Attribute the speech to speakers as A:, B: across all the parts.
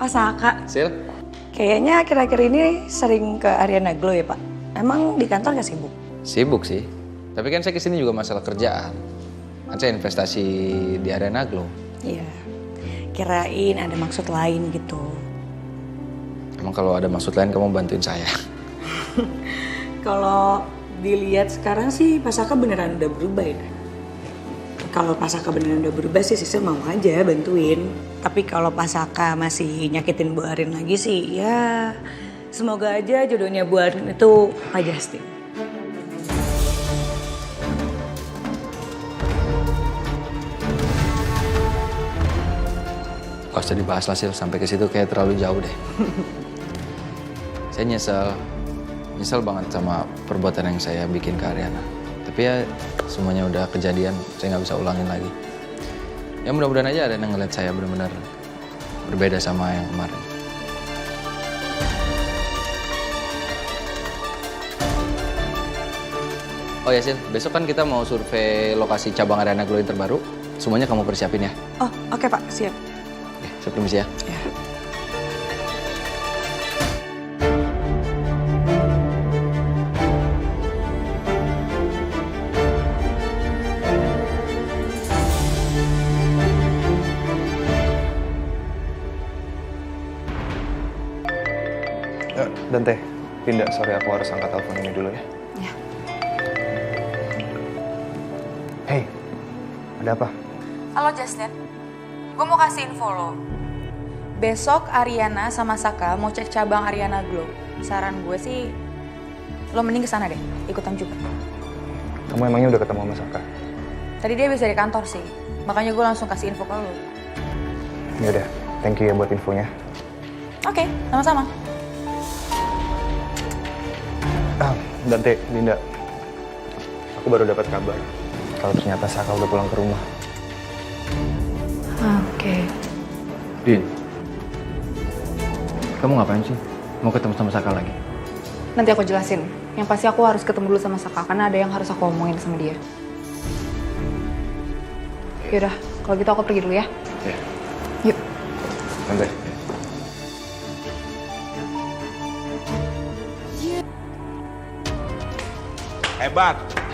A: Pak Saka.
B: Sil?
A: Kayaknya akhir-akhir ini sering ke Ariana Glow ya Pak? Emang di kantor gak sibuk?
B: Sibuk sih. Tapi kan saya kesini juga masalah kerjaan. Kan saya investasi di Ariana Glow.
A: Iya. Kirain ada maksud lain gitu.
B: Emang kalau ada maksud lain kamu bantuin saya?
A: Kalau dilihat sekarang sih Pak Saka beneran udah berubah ya. Kalau Pak Saka beneran udah berubah sih Sisil mau aja bantuin. Tapi kalau Pak Saka masih nyakitin Bu Arin lagi sih ya semoga aja jodohnya Bu Arin itu Pak Justin.
B: Gak usah dibahas lah Sil, sampai ke situ kayak terlalu jauh deh. Saya nyesel banget sama perbuatan yang saya bikin ke Ariana. Tapi ya semuanya udah kejadian, saya nggak bisa ulangin lagi. Ya mudah-mudahan aja ada yang ngeliat saya benar-benar berbeda sama yang kemarin. Oh ya Sil, besok kan kita mau survei lokasi cabang Ariana Glow yang terbaru. Semuanya kamu persiapin ya.
A: Oh oke Pak, siap.
B: Oke, saya permisi ya.
A: Ya.
C: Dan Teh, Dinda, sorry aku harus angkat telepon ini dulu ya.
A: Ya.
C: Hey, ada apa?
D: Halo Justin, gue mau kasih info lo. Besok Ariana sama Saka mau cek cabang Ariana Glow. Saran gue sih, lo mending kesana deh, ikutan juga.
C: Kamu emangnya udah ketemu sama Saka?
D: Tadi dia habis dari kantor sih, makanya gue langsung kasih info ke lo.
C: Yaudah, thank you ya buat infonya.
D: Oke, sama-sama.
C: Dan Teh, Dinda, aku baru dapat kabar kalau ternyata Saka udah pulang ke rumah.
D: Oke.
B: Din, kamu ngapain sih? Mau ketemu sama Saka lagi?
D: Nanti aku jelasin. Yang pasti aku harus ketemu dulu sama Saka, karena ada yang harus aku omongin sama dia. Yaudah, kalau gitu aku pergi dulu ya.
B: Ya.
D: Yuk.
C: Dan Teh.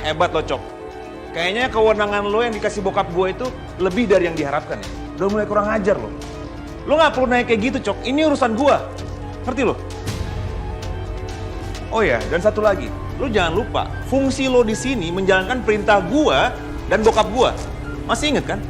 E: Hebat lo Cok. Kayaknya kewenangan lo yang dikasih bokap gue itu lebih dari yang diharapkan ya. Udah mulai kurang ajar lo. Lo gak perlu nanya kayak gitu Cok, ini urusan gue. Ngerti lo? Oh ya, dan satu lagi. Lo jangan lupa, fungsi lo di sini menjalankan perintah gue dan bokap gue. Masih inget kan?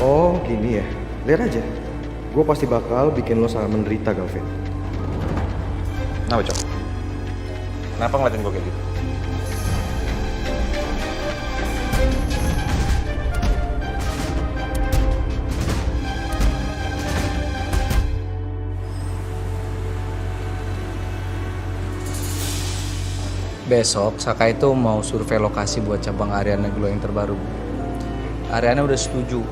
C: Oh, gini ya. Lihat aja. Gue pasti bakal bikin lo sangat menderita, Galvin.
E: Kenapa Cok? Kenapa ngeliatin gue kayak gitu?
B: Besok Saka itu mau survei lokasi buat cabang Ariana Glow yang terbaru. Ariana udah setuju.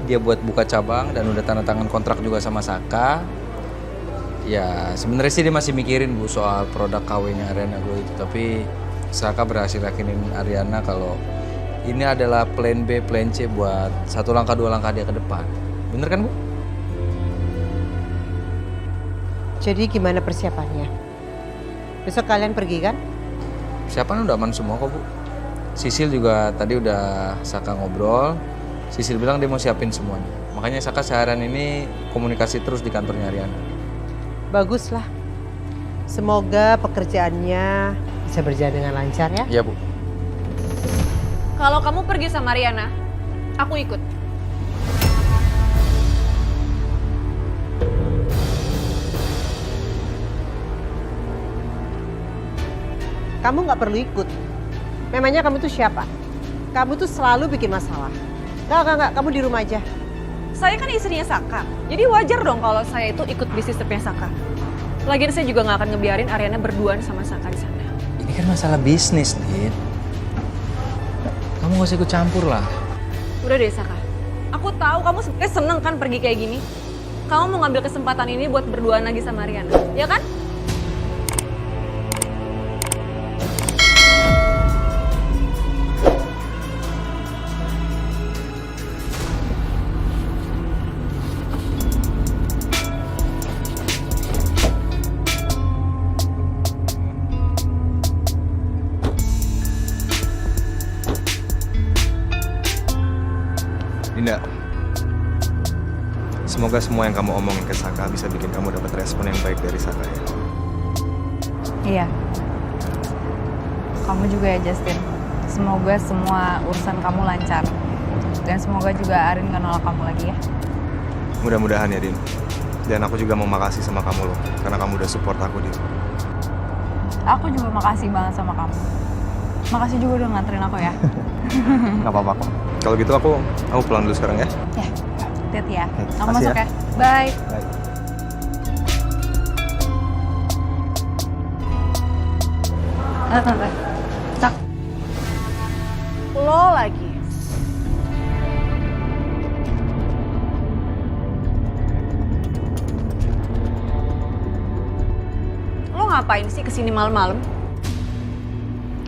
B: Dia buat buka cabang dan udah tanda tangan kontrak juga sama Saka. Ya sebenarnya sih dia masih mikirin Bu soal produk KW-nya Ariana Glow itu. Tapi Saka berhasil yakinin Ariana kalau ini adalah plan B, plan C buat 1 langkah 2 langkah dia ke depan. Bener kan Bu?
F: Jadi gimana persiapannya? Besok kalian pergi kan?
B: Persiapan udah aman semua kok Bu. Sisil juga tadi udah Saka ngobrol. Sisil bilang dia mau siapin semuanya. Makanya Saka seharian ini komunikasi terus di kantornya Ariana.
F: Baguslah. Semoga pekerjaannya bisa berjalan dengan lancar ya.
B: Iya Bu.
D: Kalau kamu pergi sama Ariana, aku ikut.
F: Kamu nggak perlu ikut. Memangnya kamu tuh siapa? Kamu tuh selalu bikin masalah. Nggak, kamu di rumah aja.
D: Saya kan istrinya Saka, jadi wajar dong kalau saya itu ikut bisnis tripnya Saka. Lagian saya juga nggak akan ngebiarin Ariana berduaan sama Saka di sana.
B: Ini kan masalah bisnis, Din. Kamu gak usah ikut campur lah.
D: Udah deh Saka, aku tahu kamu sebenarnya seneng kan pergi kayak gini. Kamu mau ngambil kesempatan ini buat berduaan lagi sama Ariana, ya kan?
C: Semoga semua yang kamu omongin ke Saka bisa bikin kamu dapat respon yang baik dari Saka ya.
D: Iya. Kamu juga ya Justin. Semoga semua urusan kamu lancar. Dan semoga juga Arin gak nolak kamu lagi ya.
C: Mudah-mudahan ya, Din. Dan aku juga mau makasih sama kamu loh, karena kamu udah support aku, Din.
D: Aku juga makasih banget sama kamu. Makasih juga udah nganterin aku ya.
C: Gak apa-apa kok. Kalau gitu aku pulang dulu sekarang ya.
D: Ya, hati-hati ya. Aku
C: makasih
D: masuk
C: ya.
D: ya. Bye.
C: Bye.
D: Tante. Cak. Lo lagi. Lo ngapain sih kesini malam-malam?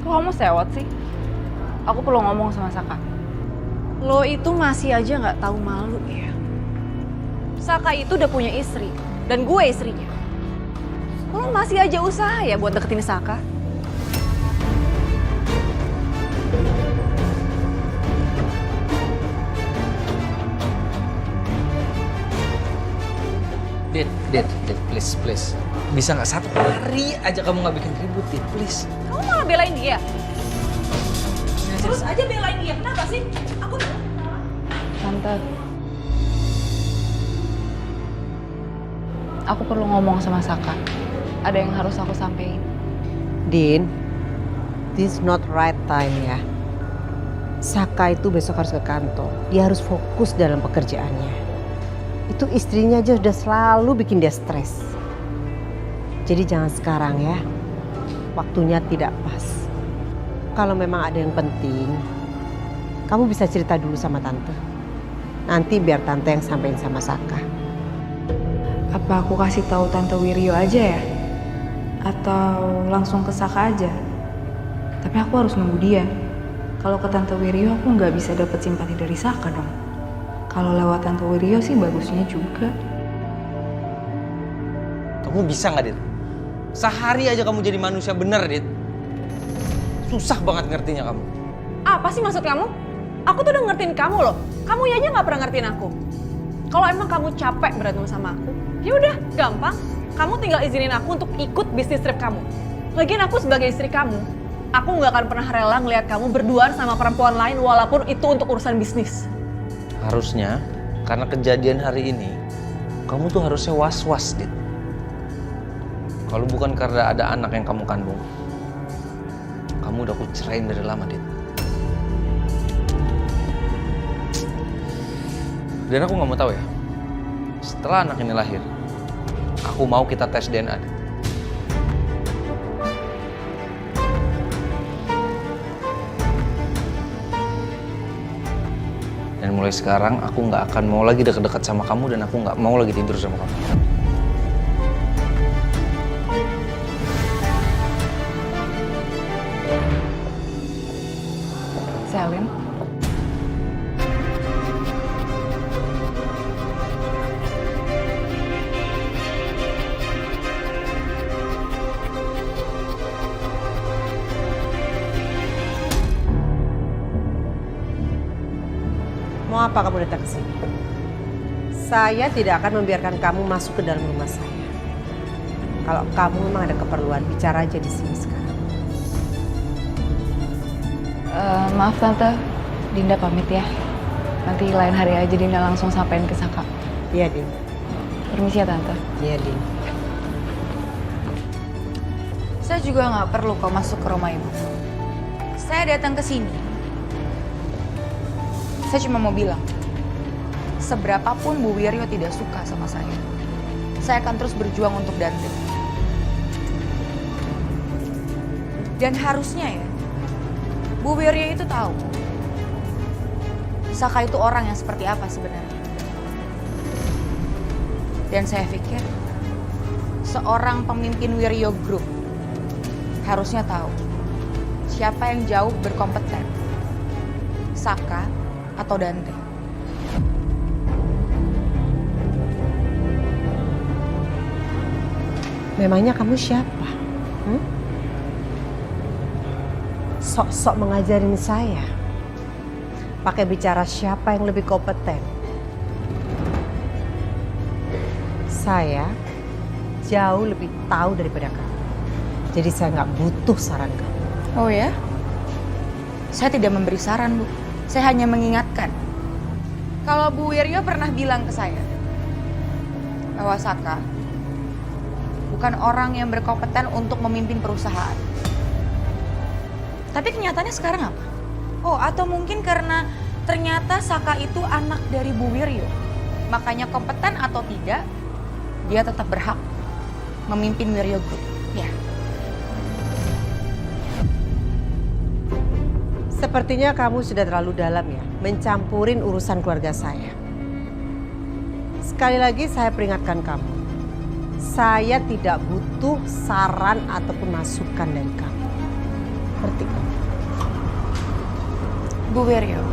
D: Kok kamu sewot sih? Aku perlu ngomong sama Saka. Lo itu masih aja nggak tahu malu ya. Saka itu udah punya istri dan gue istrinya. Lo masih aja usaha ya buat deketin Saka?
B: Dit, please. Bisa nggak satu hari aja kamu nggak bikin ribut, Dit, please.
D: Kamu malah belain dia? Terus aja belain dia, kenapa sih? Aku... Tante. Aku perlu ngomong sama Saka. Ada yang harus aku sampein.
F: Din, this not right time ya. Saka itu besok harus ke kantor. Dia harus fokus dalam pekerjaannya. Itu istrinya aja udah selalu bikin dia stres. Jadi jangan sekarang ya. Waktunya tidak pas. Kalau memang ada yang penting, kamu bisa cerita dulu sama tante. Nanti biar tante yang sampein sama Saka.
D: Apa aku kasih tahu Tante Wiryo aja ya? Atau langsung ke Saka aja? Tapi aku harus nunggu dia. Kalau ke Tante Wiryo aku nggak bisa dapet simpati dari Saka dong. Kalau lewat Tante Wiryo sih bagusnya juga.
B: Kamu bisa nggak, Dit? Sehari aja kamu jadi manusia bener, Dit. Susah banget ngertinya kamu.
G: Apa sih maksud kamu? Aku tuh udah ngertiin kamu loh. Kamu aja nggak pernah ngertiin aku. Kalau emang kamu capek berantem sama aku, ya udah gampang. Kamu tinggal izinin aku untuk ikut bisnis trip kamu. Lagian aku sebagai istri kamu, aku nggak akan pernah rela ngelihat kamu berduaan sama perempuan lain walaupun itu untuk urusan bisnis.
B: Harusnya, karena kejadian hari ini, kamu tuh harusnya was-was, Dit. Kalau bukan karena ada anak yang kamu kandung, kamu udah aku cerain dari lama, Dit. Dan aku nggak mau tahu ya, setelah anak ini lahir, aku mau kita tes DNA, Dit. Dan mulai sekarang aku nggak akan mau lagi deket-deket sama kamu dan aku nggak mau lagi tidur sama kamu.
D: Selin.
F: Mau apa kamu datang ke sini? Saya tidak akan membiarkan kamu masuk ke dalam rumah saya. Kalau kamu memang ada keperluan, bicara aja di sini sekarang.
D: Maaf Tante, Dinda pamit ya. Nanti lain hari aja Dinda langsung sampein ke Saka.
F: Iya, Din.
D: Permisi ya Tante.
F: Iya, Din.
D: Saya juga nggak perlu kau masuk ke rumah ibu. Saya datang ke sini. Saya cuma mau bilang, seberapapun Bu Wiryo tidak suka sama saya akan terus berjuang untuk Dante. Dan harusnya ya, Bu Wiryo itu tahu Saka itu orang yang seperti apa sebenarnya. Dan saya pikir seorang pemimpin Wiryo Group harusnya tahu siapa yang jauh berkompeten, Saka atau Dante.
F: Memangnya kamu siapa? Sok-sok mengajarin saya. Pakai bicara siapa yang lebih kompeten. Saya jauh lebih tahu daripada kamu. Jadi saya nggak butuh saran kamu.
H: Oh ya? Saya tidak memberi saran, Bu. Saya hanya mengingatkan. Kalau Bu Wiryo pernah bilang ke saya bahwa Saka bukan orang yang berkompeten untuk memimpin perusahaan. Tapi kenyataannya sekarang apa? Oh, atau mungkin karena ternyata Saka itu anak dari Bu Wiryo. Makanya kompeten atau tidak, dia tetap berhak memimpin Wiryo Group. Ya.
F: Sepertinya kamu sudah terlalu dalam ya, mencampurin urusan keluarga saya. Sekali lagi saya peringatkan kamu, saya tidak butuh saran ataupun masukan dari kamu. Ngerti kamu?
H: Bu Wiryo.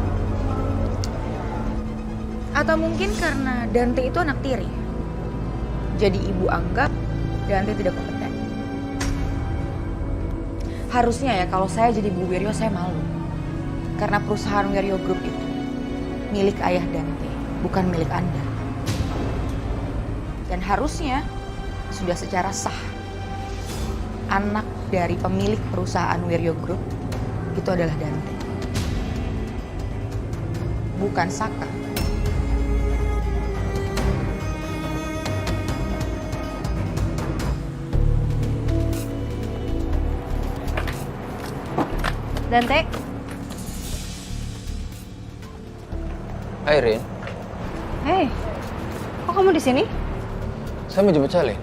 H: Atau mungkin karena Dante itu anak tiri. Jadi ibu anggap Dante tidak kompeten. Harusnya ya kalau saya jadi Bu Wiryo saya malu. Karena perusahaan Wiryo Group itu milik ayah Dante, bukan milik Anda. Dan harusnya sudah secara sah anak dari pemilik perusahaan Wiryo Group itu adalah Dante. Bukan Saka.
G: Dante,
B: Hai Rin,
G: hey, kok kamu di sini?
B: saya mau jemput Selin.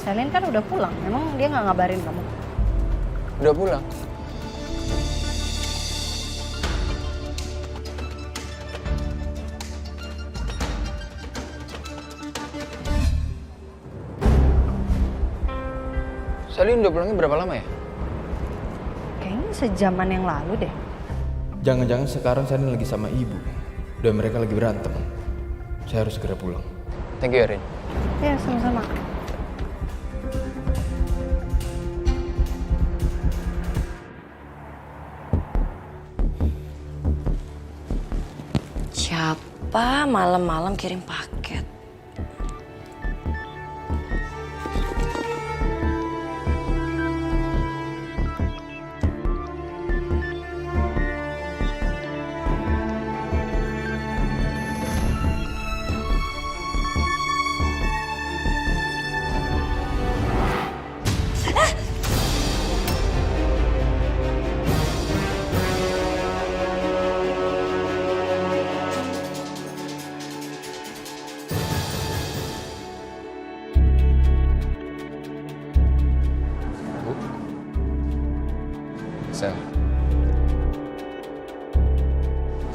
G: Selin kan udah pulang, emang dia nggak ngabarin kamu?
B: Udah pulang. Selin udah pulangnya berapa lama ya?
G: Kayaknya sejaman yang lalu deh.
C: Jangan-jangan sekarang Selin lagi sama ibu. Dan mereka lagi berantem. Saya harus segera pulang.
B: Thank you ya Rin.
G: Ya, sama-sama.
A: Siapa malam-malam kirim paket?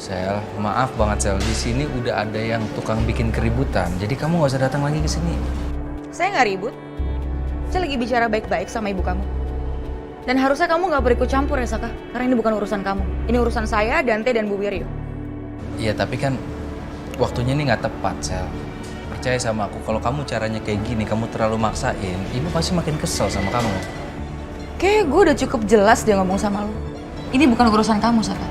B: Sel, maaf banget Sel, di sini udah ada yang tukang bikin keributan. Jadi kamu nggak usah datang lagi ke sini.
H: Saya nggak ribut. Saya lagi bicara baik-baik sama ibu kamu. Dan harusnya kamu nggak berikut campur ya Saka. Karena ini bukan urusan kamu. Ini urusan saya, Dante, dan Bu Wiryo.
B: Iya, tapi kan waktunya ini nggak tepat, Sel. Percaya sama aku, kalau kamu caranya kayak gini, kamu terlalu maksain, ibu pasti makin kesel sama kamu.
H: Kayak gue udah cukup jelas dia ngomong sama lu. Ini bukan urusan kamu, Saka.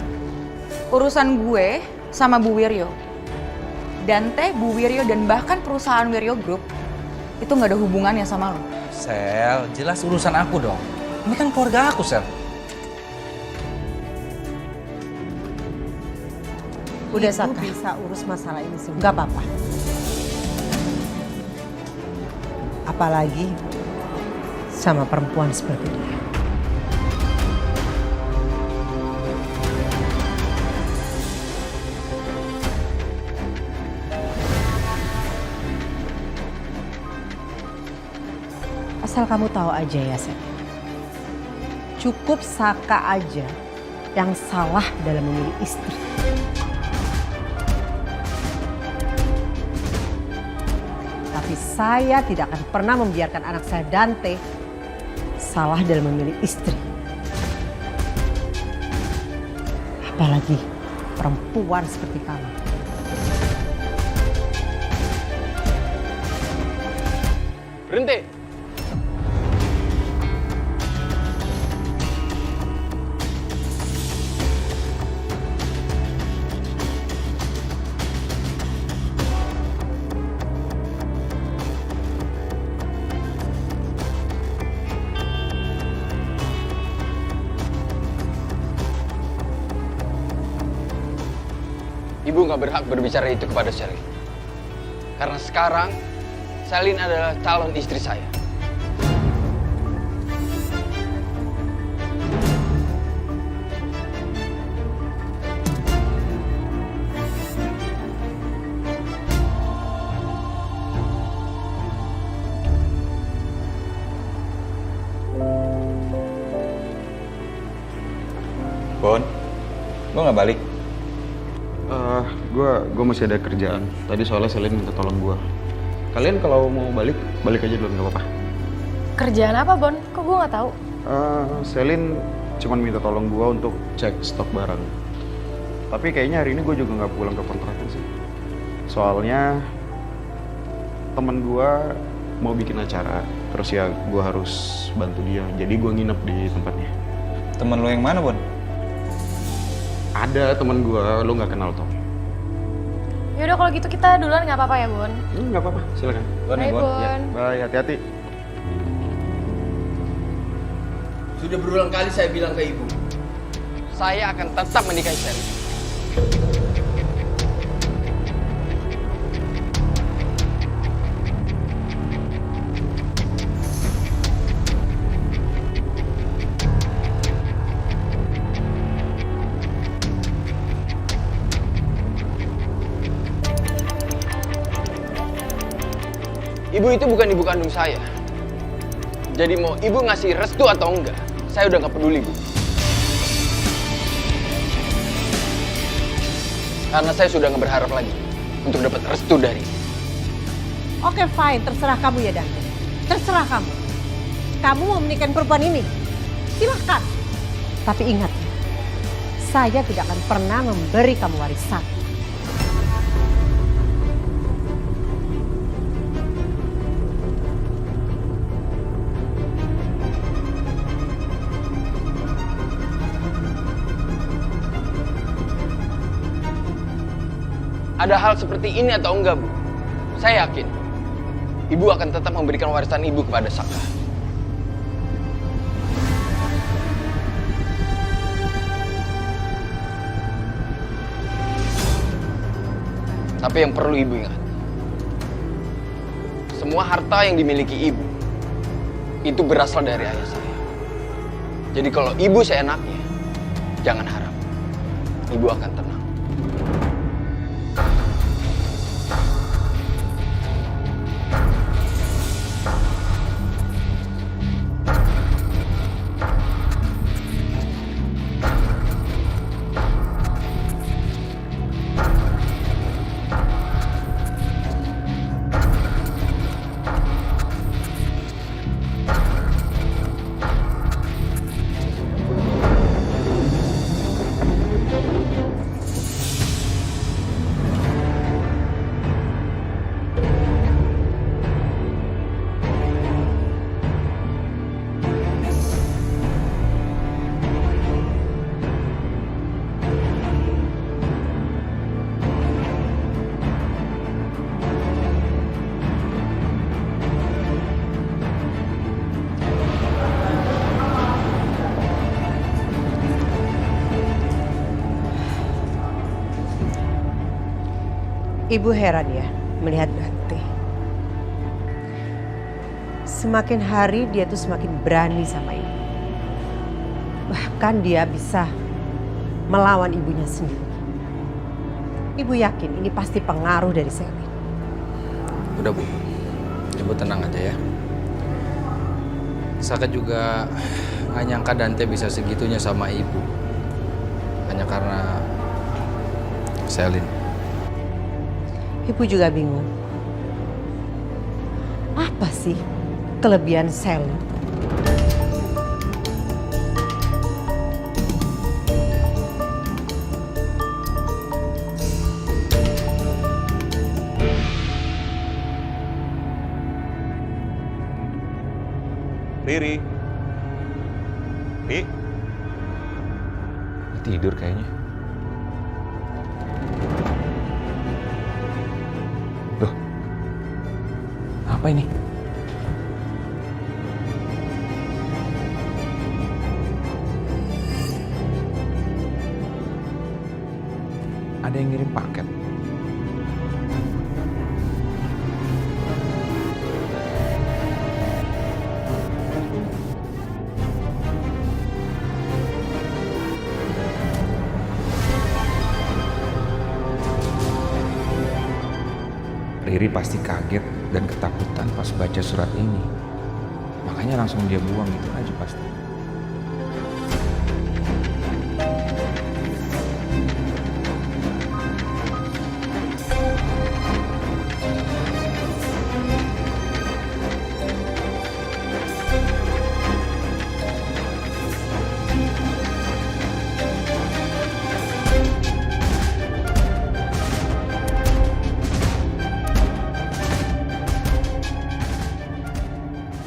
H: Urusan gue sama Bu Wiryo. Dante, Bu Wiryo, dan bahkan perusahaan Wiryo Group itu nggak ada hubungannya sama lo.
B: Sel, jelas urusan aku dong. Ini kan keluarga aku, Sel.
F: Udah Saka, bisa urus masalah ini sih, nggak apa-apa. Apalagi sama perempuan seperti dia. Asal kamu tahu aja ya, Sel. Cukup Saka aja yang salah dalam memilih istri. Tapi saya tidak akan pernah membiarkan anak saya Dante salah dalam memilih istri. Apalagi perempuan seperti kamu.
B: Berhenti.
I: Ibu nggak berhak berbicara itu kepada Selin. Karena sekarang, Selin adalah calon istri saya.
C: Bon,
E: Lo nggak balik?
C: gue masih ada kerjaan. Tadi soalnya Selin minta tolong gue. Kalian kalau mau balik, balik aja dulu, nggak apa-apa.
G: Kerjaan apa, Bon? Kok gue nggak tahu?
C: Selin cuma minta tolong gue untuk cek stok barang. Tapi kayaknya hari ini gue juga nggak pulang ke kontrakan sih. Soalnya temen gue mau bikin acara, terus ya gue harus bantu dia. Jadi gue nginep di tempatnya.
E: Temen lo yang mana, Bon?
C: Ada temen gue, lo nggak kenal Tom.
G: Yaudah kalau gitu kita duluan nggak apa-apa ya, Bon?
C: Nggak apa-apa, silakan.
E: Bon,
G: Bye,
E: Bon.
G: Bon.
C: Ya, bye, hati-hati.
I: Sudah berulang kali saya bilang ke ibu, saya akan tetap menikahi Selin. Ibu itu bukan ibu kandung saya. Jadi mau ibu ngasih restu atau enggak, saya udah nggak peduli, Bu. Karena saya sudah nggak berharap lagi untuk dapat restu dari ibu.
F: Oke, fine. Terserah kamu ya, Dante. Terserah kamu. Kamu mau menikahin perempuan ini? Silahkan. Tapi ingat, saya tidak akan pernah memberi kamu warisan.
I: Ada hal seperti ini atau enggak, Bu? Saya yakin ibu akan tetap memberikan warisan ibu kepada Saka. Tapi yang perlu ibu ingat, semua harta yang dimiliki ibu itu berasal dari ayah saya. Jadi kalau ibu seenaknya, jangan harap ibu akan tenang.
F: Ibu heran ya melihat Dante. Semakin hari dia tuh semakin berani sama ibu. Bahkan dia bisa melawan ibunya sendiri. Ibu yakin ini pasti pengaruh dari Selin.
B: Udah, Bu. Ibu tenang aja ya. Saka juga nggak nyangka Dante bisa segitunya sama ibu. Hanya karena Selin.
F: Ibu juga bingung. Apa sih kelebihan Selin?
E: Riri. Ri.
C: Tidur kayaknya. Loh, apa ini?
E: ada yang ngirim paket. Riri pasti kaget dan ketakutan pas baca surat ini. Makanya langsung dia buang gitu aja pasti.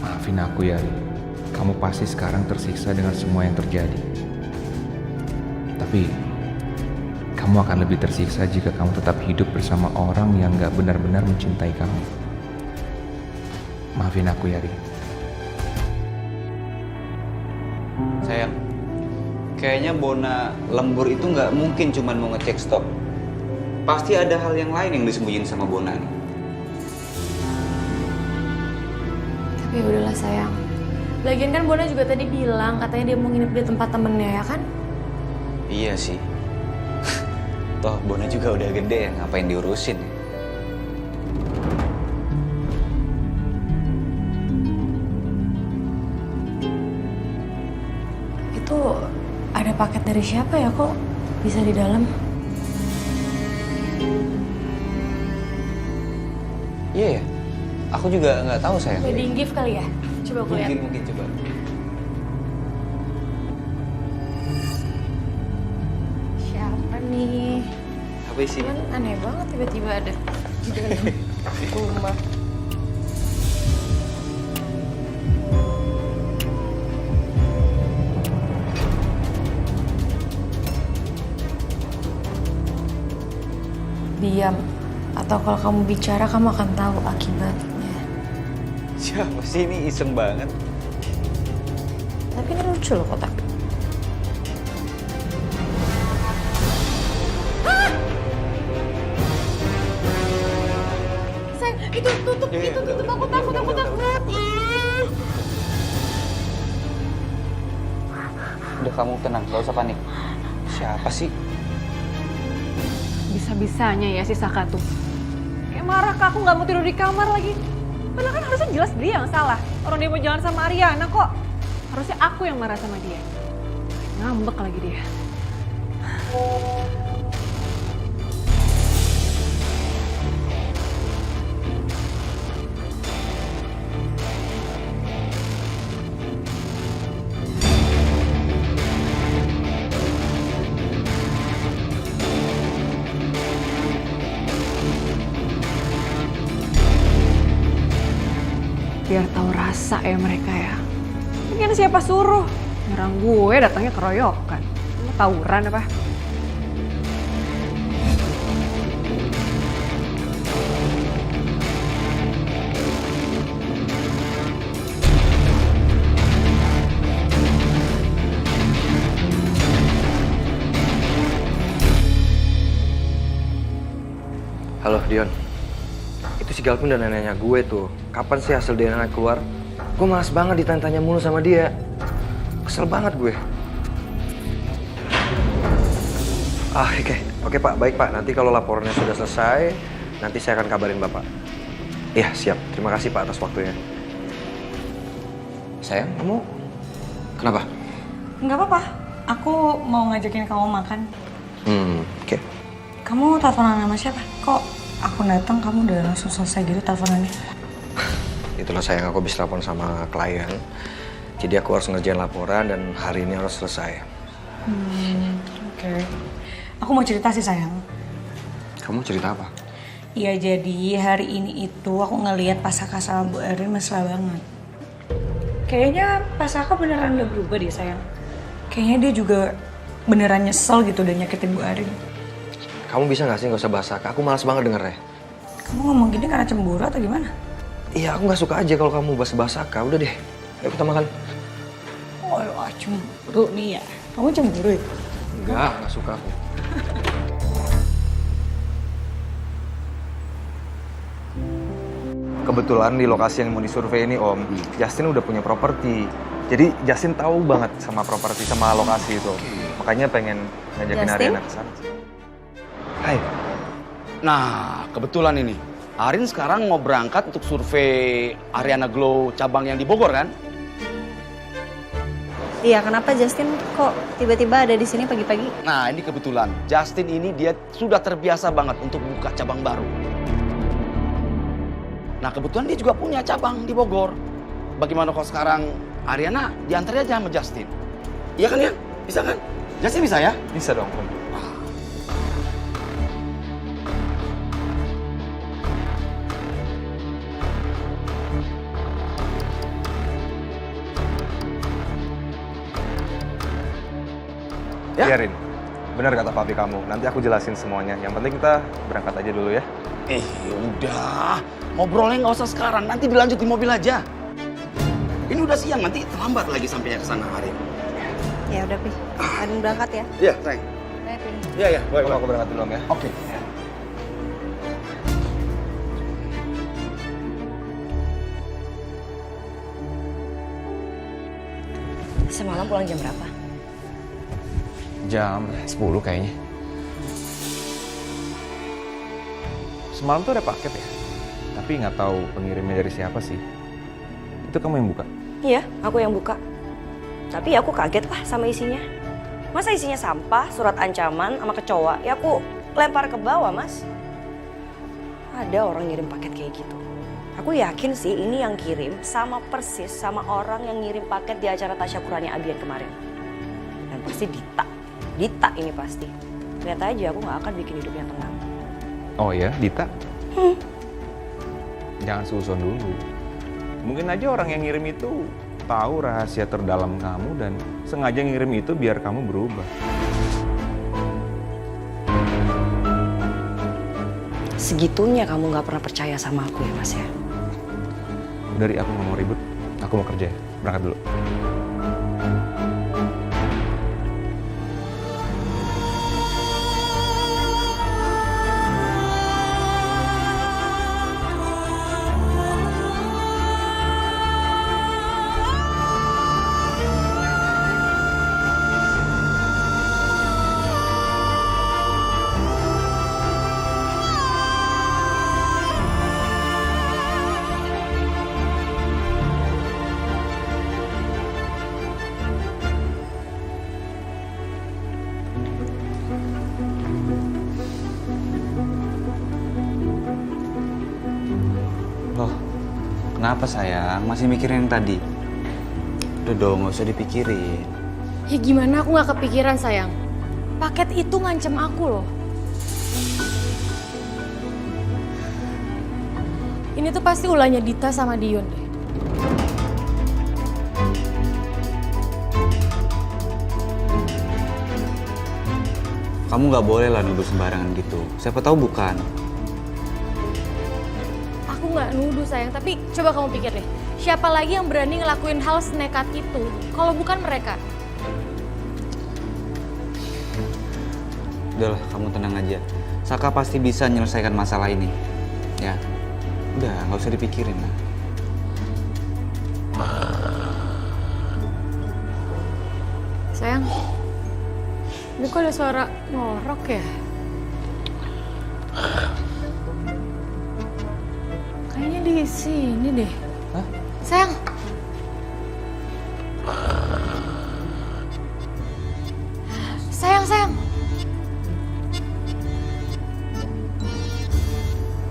E: Maafin aku ya, Ri. Kamu pasti sekarang tersiksa dengan semua yang terjadi. Tapi, kamu akan lebih tersiksa jika kamu tetap hidup bersama orang yang gak benar-benar mencintai kamu. Maafin aku ya, Ri.
J: Sayang, kayaknya Bona lembur itu nggak mungkin cuma mau ngecek stok. Pasti ada hal yang lain yang disembunyiin sama Bona nih.
K: Tapi udahlah sayang. Lagian kan Bona juga tadi bilang katanya dia mau nginep di tempat temennya ya kan?
J: Iya sih. Toh Bona juga udah gede ya, ngapain diurusin ya?
K: Itu ada paket dari siapa ya kok bisa di dalam?
J: Iya ya, aku juga nggak tahu sayang.
K: Wedding gift kali ya? Coba aku lihat.
J: Mungkin coba.
K: Siapa nih?
J: Apa sih?
K: Kan aneh banget tiba-tiba ada di dalam rumah. Diam. Atau kalau kamu bicara, kamu akan tahu akibatnya.
J: Siapa sih ini iseng banget?
K: Tapi ini lucu loh kotak. Sayang, itu tutup, itu tutup. Aku takut.
J: Udah kamu tenang, gak usah panik. Siapa sih?
G: Bisa-bisanya ya si Saka tuh. Kayak marah ke aku nggak mau tidur di kamar lagi. Padahal kan harusnya jelas dia yang salah. Orang dia mau jalan sama Ariana kok. Harusnya aku yang marah sama dia. Ngambek lagi dia. Biar tahu rasa ya mereka ya. Mungkin siapa suruh nyerang gue datangnya keroyokan. Mau tawuran apa?
L: Halo Dion, itu si Galvin udah nanya gue tuh, kapan sih hasil DNA keluar? Gue malas banget ditanya-tanya mulu sama dia. Kesel banget gue. Oke Pak, baik Pak. Nanti kalau laporannya sudah selesai, nanti saya akan kabarin Bapak. Iya siap, terima kasih Pak atas waktunya.
J: Sayang, kamu kenapa?
A: Nggak apa-apa. Aku mau ngajakin kamu makan.
L: Oke.
A: Kamu teleponan sama siapa? Kok aku datang kamu udah langsung selesai gitu teleponannya?
L: Itulah sayang, aku habis telepon sama klien. Jadi aku harus ngerjain laporan dan hari ini harus selesai.
A: Oke. Aku mau cerita sih sayang.
L: Kamu cerita apa?
A: Iya jadi hari ini itu aku ngelihat Pak Saka sama Bu Erin mesra banget. Kayaknya Pak Saka beneran udah berubah deh sayang. Kayaknya dia juga beneran nyesel gitu udah nyakitin Bu Erin.
L: Kamu bisa gak sih gak usah bahas Saka? Aku malas banget dengernya.
A: Kamu ngomong gini karena cemburu atau gimana?
L: Iya, aku gak suka aja kalau kamu bahas Saka. Udah deh, ayo kita makan.
A: Oh, cemburu nih ya. Kamu cemburu ya?
L: Enggak suka aku. Kebetulan di lokasi yang mau disurvei ini Om, Justin udah punya properti. Jadi Justin tahu banget sama properti, sama lokasi itu. Makanya pengen ngajakin
G: Justin?
L: Ariana ke sana. Hai.
M: Nah, kebetulan ini. Arin sekarang mau berangkat untuk survei Ariana Glow cabang yang di Bogor kan?
G: Iya, kenapa Justin kok tiba-tiba ada di sini pagi-pagi?
M: Nah, ini kebetulan. Justin ini dia sudah terbiasa banget untuk buka cabang baru. Nah, kebetulan dia juga punya cabang di Bogor. Bagaimana kalau sekarang Ariana diantar aja sama Justin? Iya kan ya? Bisa kan? Justin bisa ya?
L: Bisa dong Om.
M: Ya?
L: Iya Rin, benar kata papi kamu. Nanti aku jelasin semuanya. Yang penting kita berangkat aja dulu ya.
M: Udah. Ngobrolnya nggak usah sekarang. Nanti dilanjut di mobil aja. Ini udah siang, nanti terlambat lagi sampainya ke sana Arin.
G: Ya udah, Pi. Arin berangkat ya.
M: Iya, sayang. Iya, iya. Baik,
L: Aku berangkat dulu Om ya.
M: Oke.
A: Semalam pulang jam berapa?
E: Jam 10 kayaknya. Semalam tuh ada paket ya, tapi nggak tahu pengirimnya dari siapa sih. Itu kamu yang buka?
A: Iya, aku yang buka. Tapi aku kaget lah sama isinya. Masa isinya sampah, surat ancaman, sama kecoa? Ya aku lempar ke bawah, Mas. Ada orang ngirim paket kayak gitu. Aku yakin sih ini yang kirim sama persis sama orang yang ngirim paket di acara tasyakurannya Abian kemarin. Dan pasti Dita. Dita ini pasti. Lihat aja aku nggak akan bikin hidupnya tenang.
E: Oh ya, Dita? Jangan susun dulu. Mungkin aja orang yang ngirim itu tahu rahasia terdalam kamu dan sengaja ngirim itu biar kamu berubah.
A: Segitunya kamu nggak pernah percaya sama aku ya, Mas ya?
E: Dari aku nggak mau ribut, aku mau kerja. Berangkat dulu.
J: Loh, kenapa sayang? Masih mikirin yang tadi? Udah dong, nggak usah dipikirin.
K: Ya gimana aku nggak kepikiran sayang. Paket itu ngancem aku loh. Ini tuh pasti ulahnya Dita sama Dion deh.
J: Kamu nggak boleh lah nuduh sembarangan gitu. Siapa tahu bukan.
K: Aku nggak nuduh sayang, tapi coba kamu pikir deh. Siapa lagi yang berani ngelakuin hal senekat itu kalau bukan mereka?
J: Udahlah, kamu tenang aja. Saka pasti bisa menyelesaikan masalah ini. Ya, udah nggak usah dipikirin lah.
K: Sayang, ini kok ada suara ngorok ya? Kayaknya di sini deh.
B: Hah?
K: Sayang. Sayang.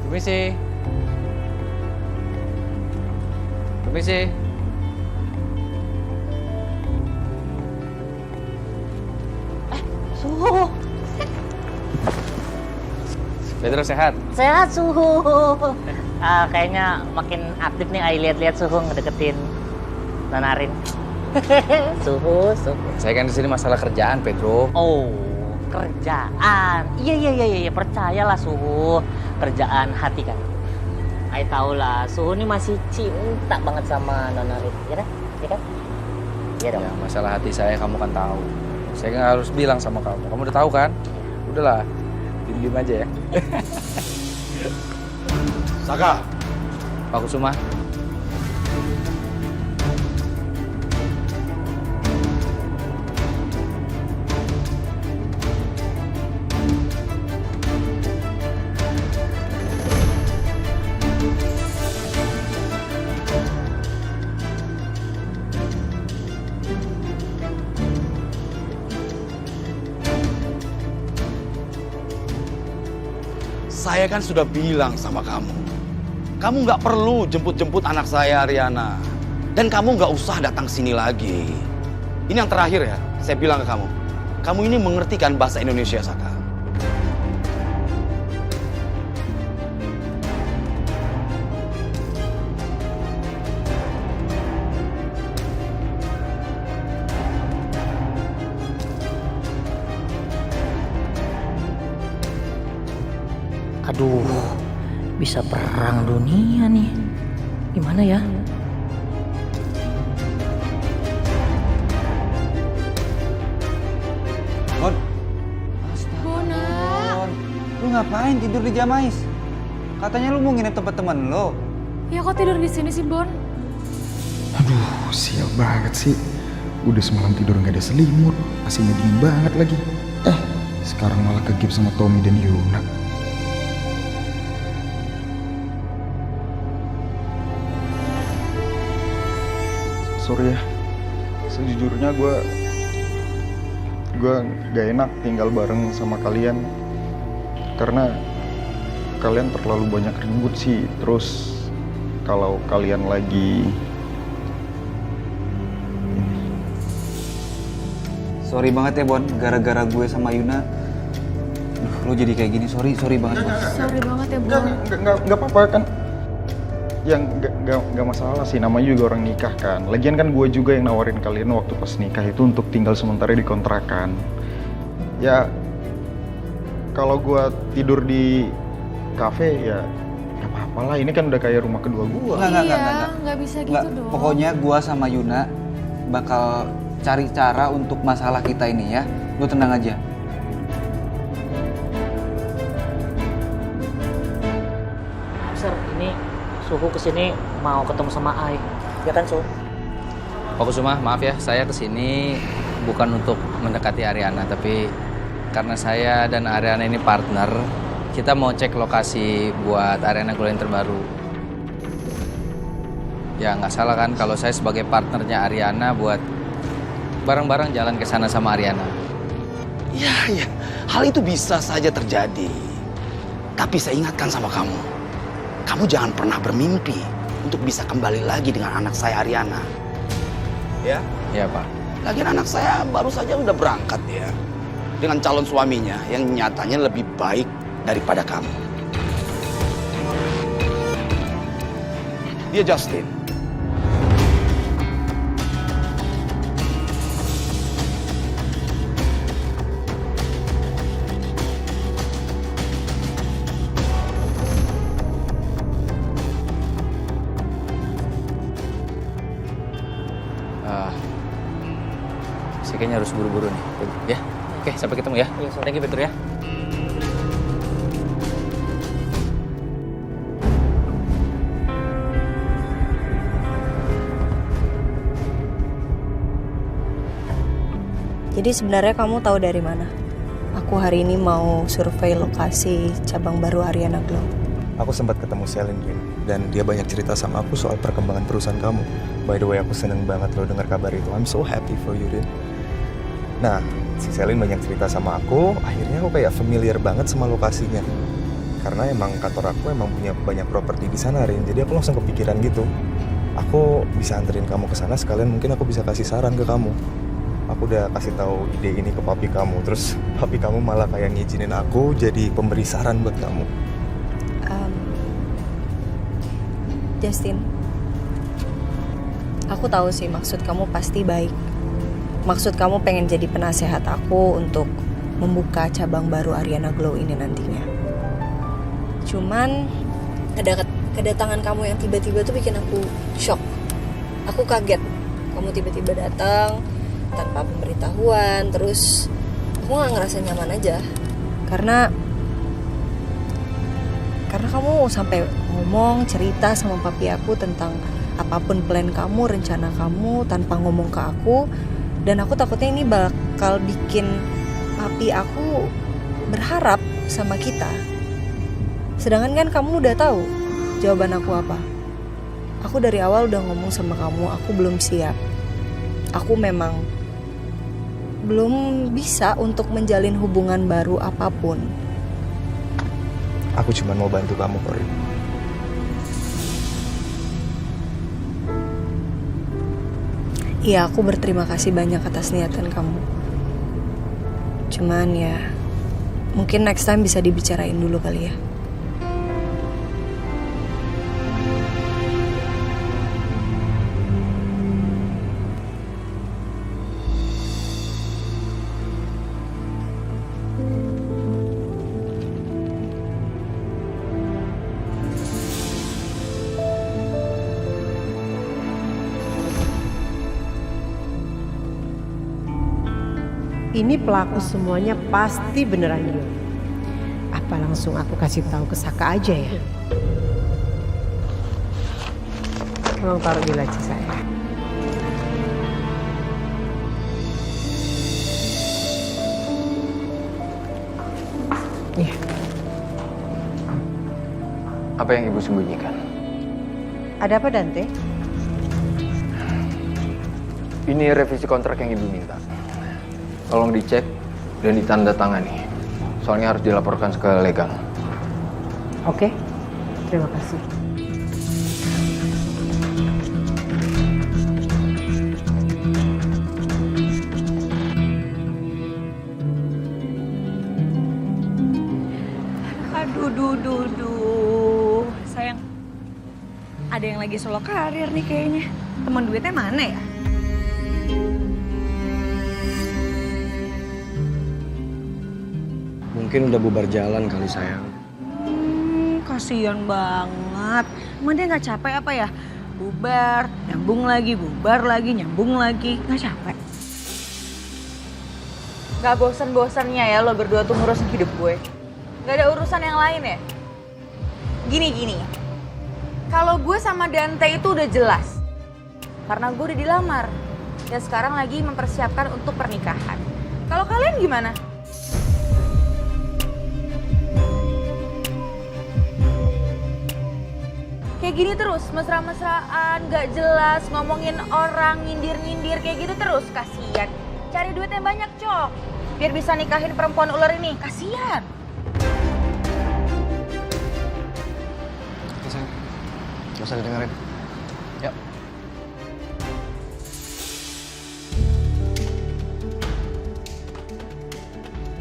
B: Permisi. Permisi.
N: Suhu.
B: Pedro sehat?
N: Sehat Suhu. Kayaknya makin aktif nih Ai lihat-lihat Suhu ngedeketin Nanarin. Suhu.
B: Saya kan di sini masalah kerjaan, Pedro.
N: Oh, kerjaan. Iya, percayalah Suhu. Kerjaan hati kan. Ai tahu lah, Suhu ini masih cinta banget sama Nanarin, ya kan? Iya kan? Iya dong.
B: Ya, masalah hati saya kamu kan tahu. Saya nggak harus bilang sama kamu. Kamu udah tahu kan? Udahlah, diem aja ya.
M: Saka,
B: Pak Kusuma.
M: Saya kan sudah bilang sama kamu. Kamu nggak perlu jemput-jemput anak saya, Ariana. Dan kamu nggak usah datang sini lagi. Ini yang terakhir ya, saya bilang ke kamu. Kamu ini mengerti kan bahasa Indonesia, Saka?
N: Aduh, bisa perang dunia nih. Gimana ya?
J: Bon,
K: Bona.
J: lu ngapain tidur di Jamais? Katanya lu mau nginep tempat temen lo.
K: Ya kok tidur di sini sih, Bon?
C: Aduh, sial banget sih. Udah semalam tidur nggak ada selimut, AC-nya dingin banget lagi. Sekarang malah kegip sama Tommy dan Yuna. Sorry ya, sejujurnya gue gak enak tinggal bareng sama kalian karena kalian terlalu banyak ribut sih. Terus kalau kalian lagi
J: Sorry banget ya Bon, gara-gara gue sama Yuna lo jadi kayak gini. Sorry banget Bon.
K: Sorry banget ya, Bon.
C: nggak apa-apa kan? Yang nggak masalah sih, namanya juga orang nikah kan. Lagian kan gue juga yang nawarin kalian waktu pas nikah itu untuk tinggal sementara di kontrakan. Ya kalau gue tidur di kafe ya nggak apa-apa lah. Ini kan udah kayak rumah kedua gue.
K: Nggak bisa gitu dong.
J: Pokoknya gue sama Yuna bakal cari cara untuk masalah kita ini ya. Lo tenang aja.
N: Sir, ini Suhu kesini mau ketemu sama Ai. Ya kan, Suhu?
B: Pak Kusuma, maaf ya, saya kesini bukan untuk mendekati Ariana, tapi karena saya dan Ariana ini partner, kita mau cek lokasi buat Ariana Glow yang terbaru. Ya nggak salah kan kalau saya sebagai partnernya Ariana buat bareng-bareng jalan ke sana sama Ariana.
M: Ya, hal itu bisa saja terjadi. Tapi saya ingatkan sama kamu, kamu jangan pernah bermimpi untuk bisa kembali lagi dengan anak saya Ariana. Ya?
B: Iya Pak.
M: Lagian anak saya baru saja udah berangkat ya, dengan calon suaminya yang nyatanya lebih baik daripada kamu. Dia Justin.
B: Saya kayaknya harus buru-buru nih. Ya, oke, sampai ketemu ya. Thank you, Petur ya.
O: Jadi sebenarnya kamu tahu dari mana? Aku hari ini mau survei lokasi cabang baru Ariana Glow.
P: Aku sempat ketemu Selin, Rin, dan dia banyak cerita sama aku soal perkembangan perusahaan kamu. By the way, aku seneng banget lo dengar kabar itu. I'm so happy for you, Rin. Nah, si Selin banyak cerita sama aku, akhirnya aku kayak familiar banget sama lokasinya. Karena emang kantor aku emang punya banyak properti di sana, Rin. Jadi aku langsung kepikiran gitu. Aku bisa anterin kamu ke sana, sekalian mungkin aku bisa kasih saran ke kamu. Aku udah kasih tahu ide ini ke papi kamu, terus papi kamu malah kayak ngizinin aku jadi pemberi saran buat kamu.
O: Justin, aku tahu sih maksud kamu pasti baik. Maksud kamu pengen jadi penasehat aku untuk membuka cabang baru Ariana Glow ini nantinya. Cuman kedatangan kamu yang tiba-tiba tuh bikin aku shock. Aku kaget. Kamu tiba-tiba datang tanpa pemberitahuan, terus aku gak ngerasa nyaman aja. Karena kamu sampai ngomong, cerita sama papi aku tentang apapun plan kamu, rencana kamu tanpa ngomong ke aku. Dan aku takutnya ini bakal bikin papi aku berharap sama kita. Sedangkan kan kamu udah tahu jawaban aku apa. Aku dari awal udah ngomong sama kamu, aku belum siap. Aku memang belum bisa untuk menjalin hubungan baru apapun.
P: Aku cuma mau bantu kamu, Corin.
O: Iya, aku berterima kasih banyak atas niatan kamu. Cuman ya, mungkin next time bisa dibicarain dulu kali ya.
F: Ini pelaku semuanya pasti beneran dia. Apa langsung aku kasih tahu ke Saka aja ya? Tolong taruh di laci saya. Iya.
L: Apa yang ibu sembunyikan?
F: Ada apa Dante?
L: Ini revisi kontrak yang ibu minta. Tolong dicek dan ditandatangani. Soalnya harus dilaporkan ke legal.
F: Oke, terima kasih.
A: Aduh. Sayang, ada yang lagi solo karir nih kayaknya. Teman duitnya mana ya?
L: Mungkin udah bubar jalan kali sayang.
A: Kasian banget. Emang dia nggak capek apa ya? Bubar, nyambung lagi, bubar lagi, nyambung lagi. Nggak capek?
D: Gak bosan-bosannya ya lo berdua tuh ngurusin hidup gue. Gak ada urusan yang lain ya? Gini. Kalau gue sama Dante itu udah jelas. Karena gue udah dilamar. Dan sekarang lagi mempersiapkan untuk pernikahan. Kalau kalian gimana? Kayak gini terus, mesra-mesraan, gak jelas, ngomongin orang, nyindir-nyindir kayak gitu terus. Kasian. Cari duit yang banyak, Cok. Biar bisa nikahin perempuan ular ini. Kasian.
L: Gak usah didengerin. Yuk.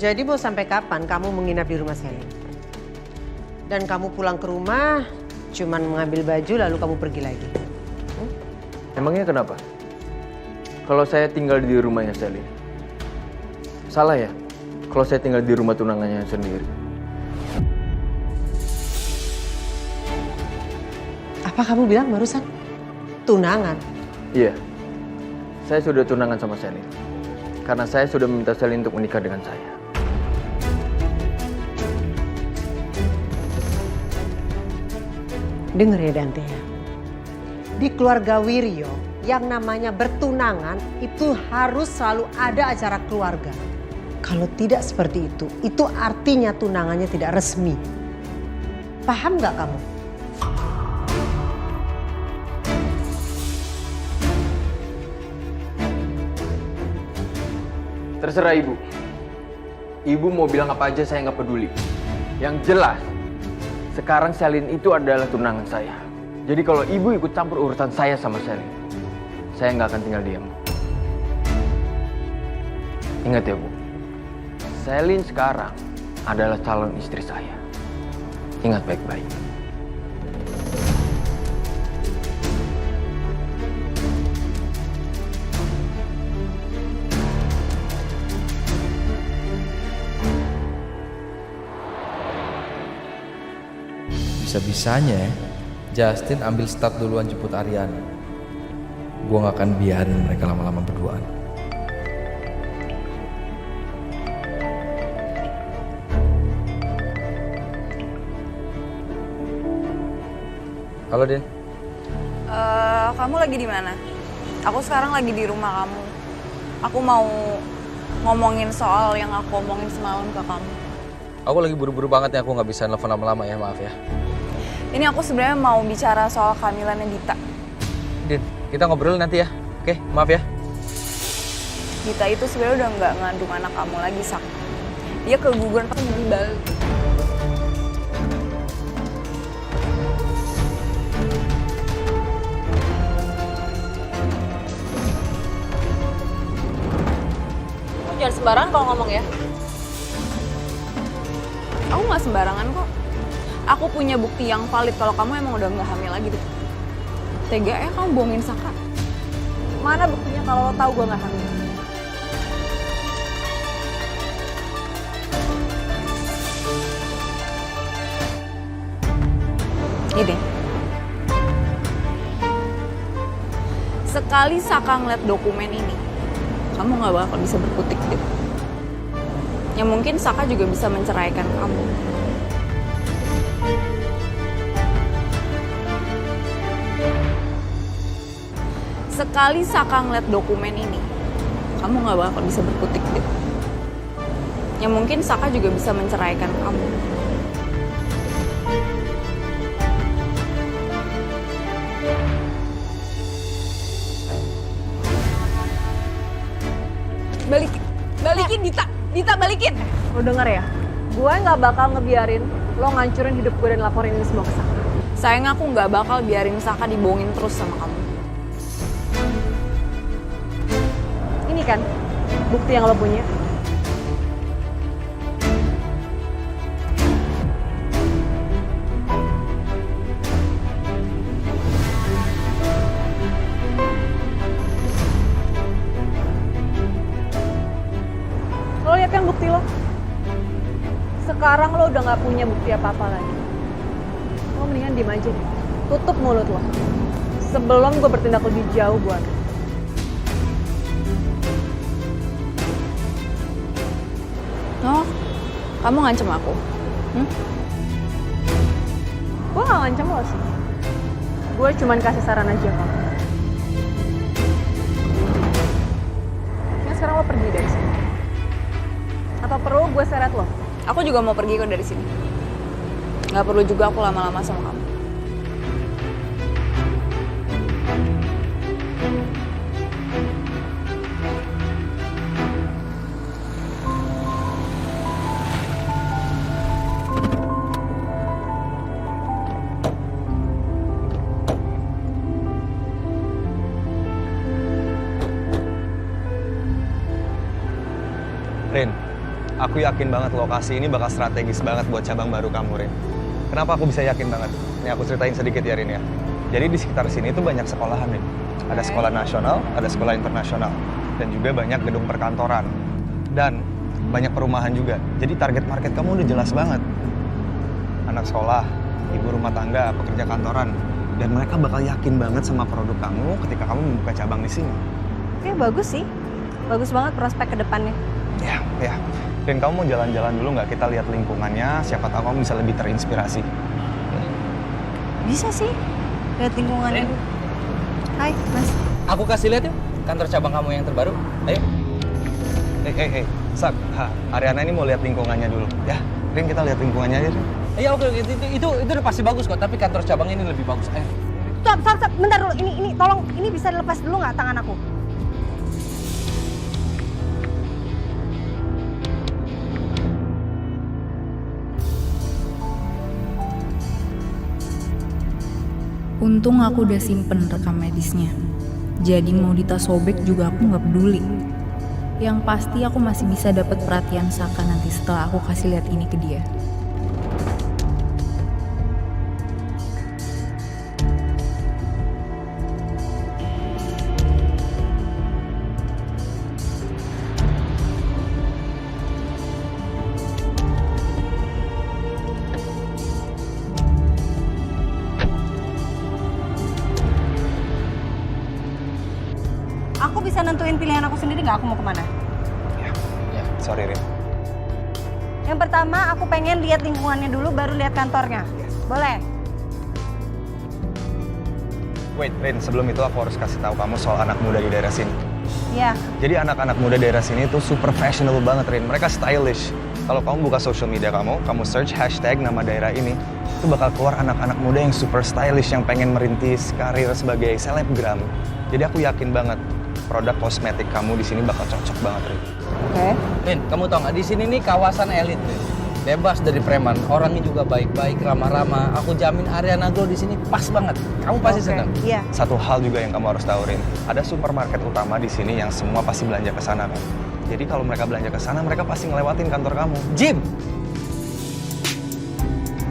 F: Jadi mau sampai kapan kamu menginap di rumah Selin? Dan kamu pulang ke rumah cuman mengambil baju lalu kamu pergi lagi?
L: Emangnya kenapa? Kalau saya tinggal di rumahnya Selin, salah ya? Kalau saya tinggal di rumah tunangannya sendiri.
F: Apa kamu bilang barusan? Tunangan?
L: Iya, saya sudah tunangan sama Selin. Karena saya sudah meminta Selin untuk menikah dengan saya.
F: Dengar ya Dante ya. Di keluarga Wiryo yang namanya bertunangan itu harus selalu ada acara keluarga. Kalau tidak seperti itu artinya tunangannya tidak resmi. Paham nggak kamu?
L: Terserah ibu. Ibu mau bilang apa aja saya nggak peduli. Yang jelas, sekarang Selin itu adalah tunangan saya. Jadi kalau ibu ikut campur urusan saya sama Selin, saya nggak akan tinggal diam. Ingat ya Bu, Selin sekarang adalah calon istri saya. Ingat baik-baik.
B: Bisa-bisanya Justin ambil start duluan jemput Ariana. Gue gak akan biarin mereka lama-lama berduaan. Halo, Din.
D: Kamu lagi di mana? Aku sekarang lagi di rumah kamu. Aku mau ngomongin soal yang aku omongin semalam ke kamu.
B: Aku lagi buru-buru banget nih, aku nggak bisa nelfon lama-lama ya, maaf ya.
D: Ini aku sebenarnya mau bicara soal kehamilannya Dita.
B: Din, kita ngobrol nanti ya. Oke, maaf ya.
D: Dita itu sebenarnya udah nggak ngandung anak kamu lagi, Sak. Dia keguguran pas di Bali.
G: Jangan sembarangan kalau ngomong ya.
D: Aku nggak sembarangan kok. Aku punya bukti yang valid kalau kamu emang udah nggak hamil lagi deh. Tega ya kamu bohongin Saka.
G: Mana buktinya kalau lo tahu gue nggak hamil?
D: Gini. Sekali Saka ngeliat dokumen ini, kamu nggak bakal bisa berkutik gitu. Ya mungkin Saka juga bisa menceraikan kamu. Sekali Saka ngeliat dokumen ini, kamu nggak bakal bisa berkutik gitu. Ya mungkin Saka juga bisa menceraikan kamu. Balikin Dita balikin.
G: Lo denger ya, gue nggak bakal ngebiarin lo ngancurin hidup gue dan laporin ini semua ke Saka.
D: Sayang aku nggak bakal biarin Saka dibohongin terus sama kamu.
G: Ini kan bukti yang lo punya. Lo lihat kan bukti lo? Sekarang lo udah nggak punya bukti apa-apa lagi. Lo mendingan diem aja deh. Tutup mulut lo. Sebelum gue bertindak lebih jauh buat lo.
D: Oh, kamu ngancem aku?
G: Gue gak ngancam lo sih. Gue cuman kasih saran aja kamu. Ya sekarang lo pergi dari sini. Atau perlu gue seret lo?
D: Aku juga mau pergi kok dari sini. Gak perlu juga aku lama-lama sama kamu.
P: Rin, aku yakin banget lokasi ini bakal strategis banget buat cabang baru kamu, Rin. Kenapa aku bisa yakin banget? Ini aku ceritain sedikit ya, Rin ya. Jadi di sekitar sini tuh banyak sekolahan, Rin. Ada sekolah nasional, ada sekolah internasional. Dan juga banyak gedung perkantoran. Dan banyak perumahan juga. Jadi target market kamu udah jelas banget. Anak sekolah, ibu rumah tangga, pekerja kantoran. Dan mereka bakal yakin banget sama produk kamu ketika kamu membuka cabang di sini.
O: Oke, bagus sih. Bagus banget prospek ke depannya.
P: Ya. Dan kamu mau jalan-jalan dulu nggak? Kita lihat lingkungannya, siapa tahu kamu bisa lebih terinspirasi.
O: Bisa sih. Lihat lingkungannya. Hai, Mas.
B: Aku kasih lihat yuk kantor cabang kamu yang terbaru. Ayo.
P: Hey, Sak, Ariana ini mau lihat lingkungannya dulu. Ya, Rin, kita lihat lingkungannya aja, Rin.
B: Iya, oke, itu udah pasti bagus kok, tapi kantor cabang ini lebih bagus. Ayo.
O: Stop, bentar dulu. Ini tolong, ini bisa dilepas dulu nggak tangan aku?
H: Untung aku udah simpen rekam medisnya. Jadi mau Dita sobek juga aku nggak peduli. Yang pasti aku masih bisa dapat perhatian Saka nanti setelah aku kasih lihat ini ke dia.
O: Aku bisa nentuin pilihan aku sendiri nggak aku mau kemana?
P: Ya, sorry, Rin.
O: Yang pertama aku pengen lihat lingkungannya dulu baru lihat kantornya. Boleh?
P: Wait, Rin, sebelum itu aku harus kasih tahu kamu soal anak muda di daerah sini.
F: Iya.
P: Jadi anak-anak muda daerah sini tuh super fashionable banget, Rin. Mereka stylish. Kalau kamu buka social media kamu search hashtag nama daerah ini, itu bakal keluar anak-anak muda yang super stylish yang pengen merintis karir sebagai selebgram. Jadi aku yakin banget produk kosmetik kamu di sini bakal cocok banget, Rin.
F: Oke.
B: Rin, kamu tau nggak di sini nih kawasan elit, Rin. Bebas dari preman, orangnya juga baik-baik, ramah-ramah. Aku jamin Ariana Glow di sini pas banget. Kamu pasti senang.
F: Iya.
P: Satu hal juga yang kamu harus tahu, Rin. Ada supermarket utama di sini yang semua pasti belanja ke sana kan. Jadi kalau mereka belanja ke sana, mereka pasti ngelewatin kantor kamu.
B: Gym.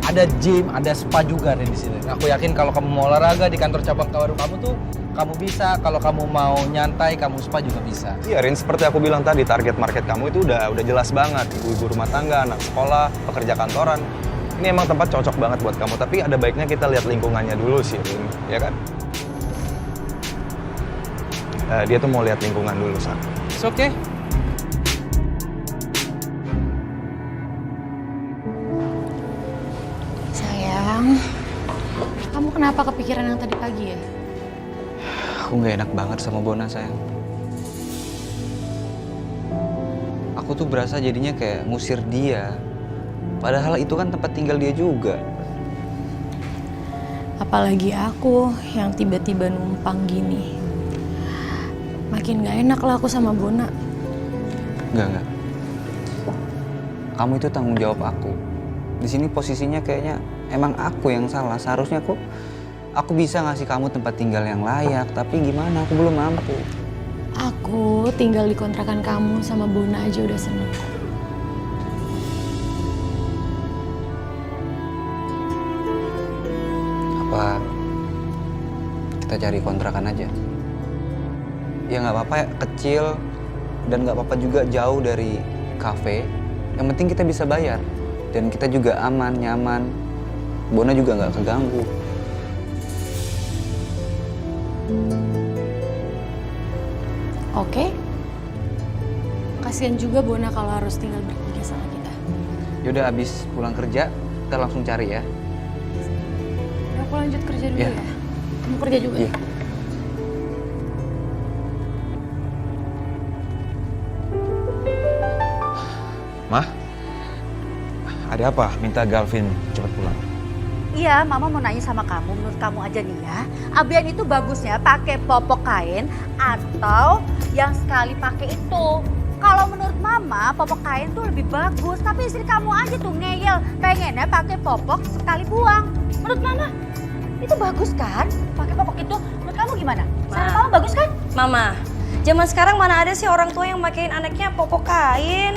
B: Ada gym, ada spa juga Rin di sini. Aku yakin kalau kamu mau olahraga di kantor cabang baru kamu tuh kamu bisa. Kalau kamu mau nyantai, kamu spa juga bisa.
P: Iya, Rin, seperti aku bilang tadi, target market kamu itu udah jelas banget. Ibu-ibu rumah tangga, anak sekolah, pekerja kantoran. Ini emang tempat cocok banget buat kamu, tapi ada baiknya kita lihat lingkungannya dulu sih, Rin. Ya kan? Dia tuh mau lihat lingkungan dulu, Sak.
B: It's okay.
K: Sayang, kamu kenapa kepikiran yang tadi pagi ya?
J: Aku nggak enak banget sama Bona, sayang. Aku tuh berasa jadinya kayak ngusir dia. Padahal itu kan tempat tinggal dia juga.
K: Apalagi aku yang tiba-tiba numpang gini. Makin gak enak lah aku sama Bona.
J: Enggak. Kamu itu tanggung jawab aku. Di sini posisinya kayaknya emang aku yang salah. Seharusnya aku bisa ngasih kamu tempat tinggal yang layak, tapi gimana? Aku belum mampu.
K: Aku tinggal di kontrakan kamu sama Bona aja udah seneng.
J: Apa kita cari kontrakan aja? Ya nggak apa-apa ya, kecil dan nggak apa-apa juga jauh dari kafe. Yang penting kita bisa bayar dan kita juga aman, nyaman. Bona juga nggak keganggu.
K: Oke. Kasian juga Bona kalau harus tinggal bertiga sama kita.
J: Yaudah abis pulang kerja kita langsung cari ya.
K: Udah aku lanjut kerja dulu
J: Iya.
K: ya. Kamu kerja juga?
J: Iya.
E: Mah, ada apa? Minta Galvin cepat pulang.
Q: Iya, Mama mau nanya sama kamu. Menurut kamu aja nih ya, Abian itu bagusnya pakai popok kain atau yang sekali pakai itu? Kalau menurut Mama, popok kain tuh lebih bagus. Tapi istri kamu aja tuh ngeyel, pengennya pakai popok sekali buang. Menurut Mama, itu bagus kan? Pakai popok itu, menurut kamu gimana? Saran Mama bagus kan?
O: Mama, zaman sekarang mana ada sih orang tua yang makein anaknya popok kain?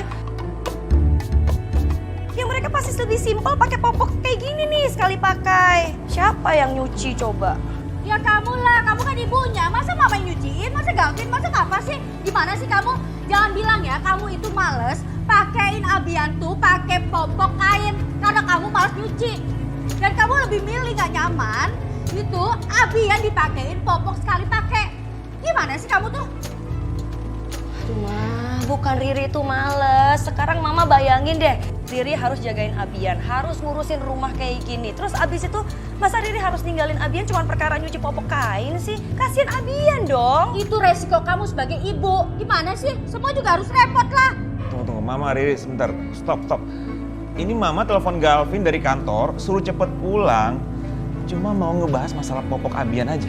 O: Ya mereka pasti lebih simpel pakai popok kayak gini nih sekali pakai. Siapa yang nyuci coba?
Q: Ya kamu lah, kamu kan ibunya. Masa Mama yang nyuciin? Masa Galvin? Masa apa sih? Gimana sih kamu? Jangan bilang ya kamu itu males pakein Abian tuh pakai popok kain karena kamu males nyuci. Dan kamu lebih milih gak nyaman itu Abian dipakein popok sekali pakai. Gimana sih kamu tuh?
O: Aduh Ma, bukan Riri tuh males. Sekarang Mama bayangin deh, Riri harus jagain Abian, harus ngurusin rumah kayak gini. Terus abis itu masa Riri harus ninggalin Abian cuma perkara nyuci popok kain sih? Kasian Abian dong.
Q: Itu resiko kamu sebagai ibu. Gimana sih? Semua juga harus repot lah.
E: Tunggu, Mama, Riri, sebentar. Stop. Ini Mama telepon Galvin dari kantor, suruh cepet pulang. Cuma mau ngebahas masalah popok Abian aja.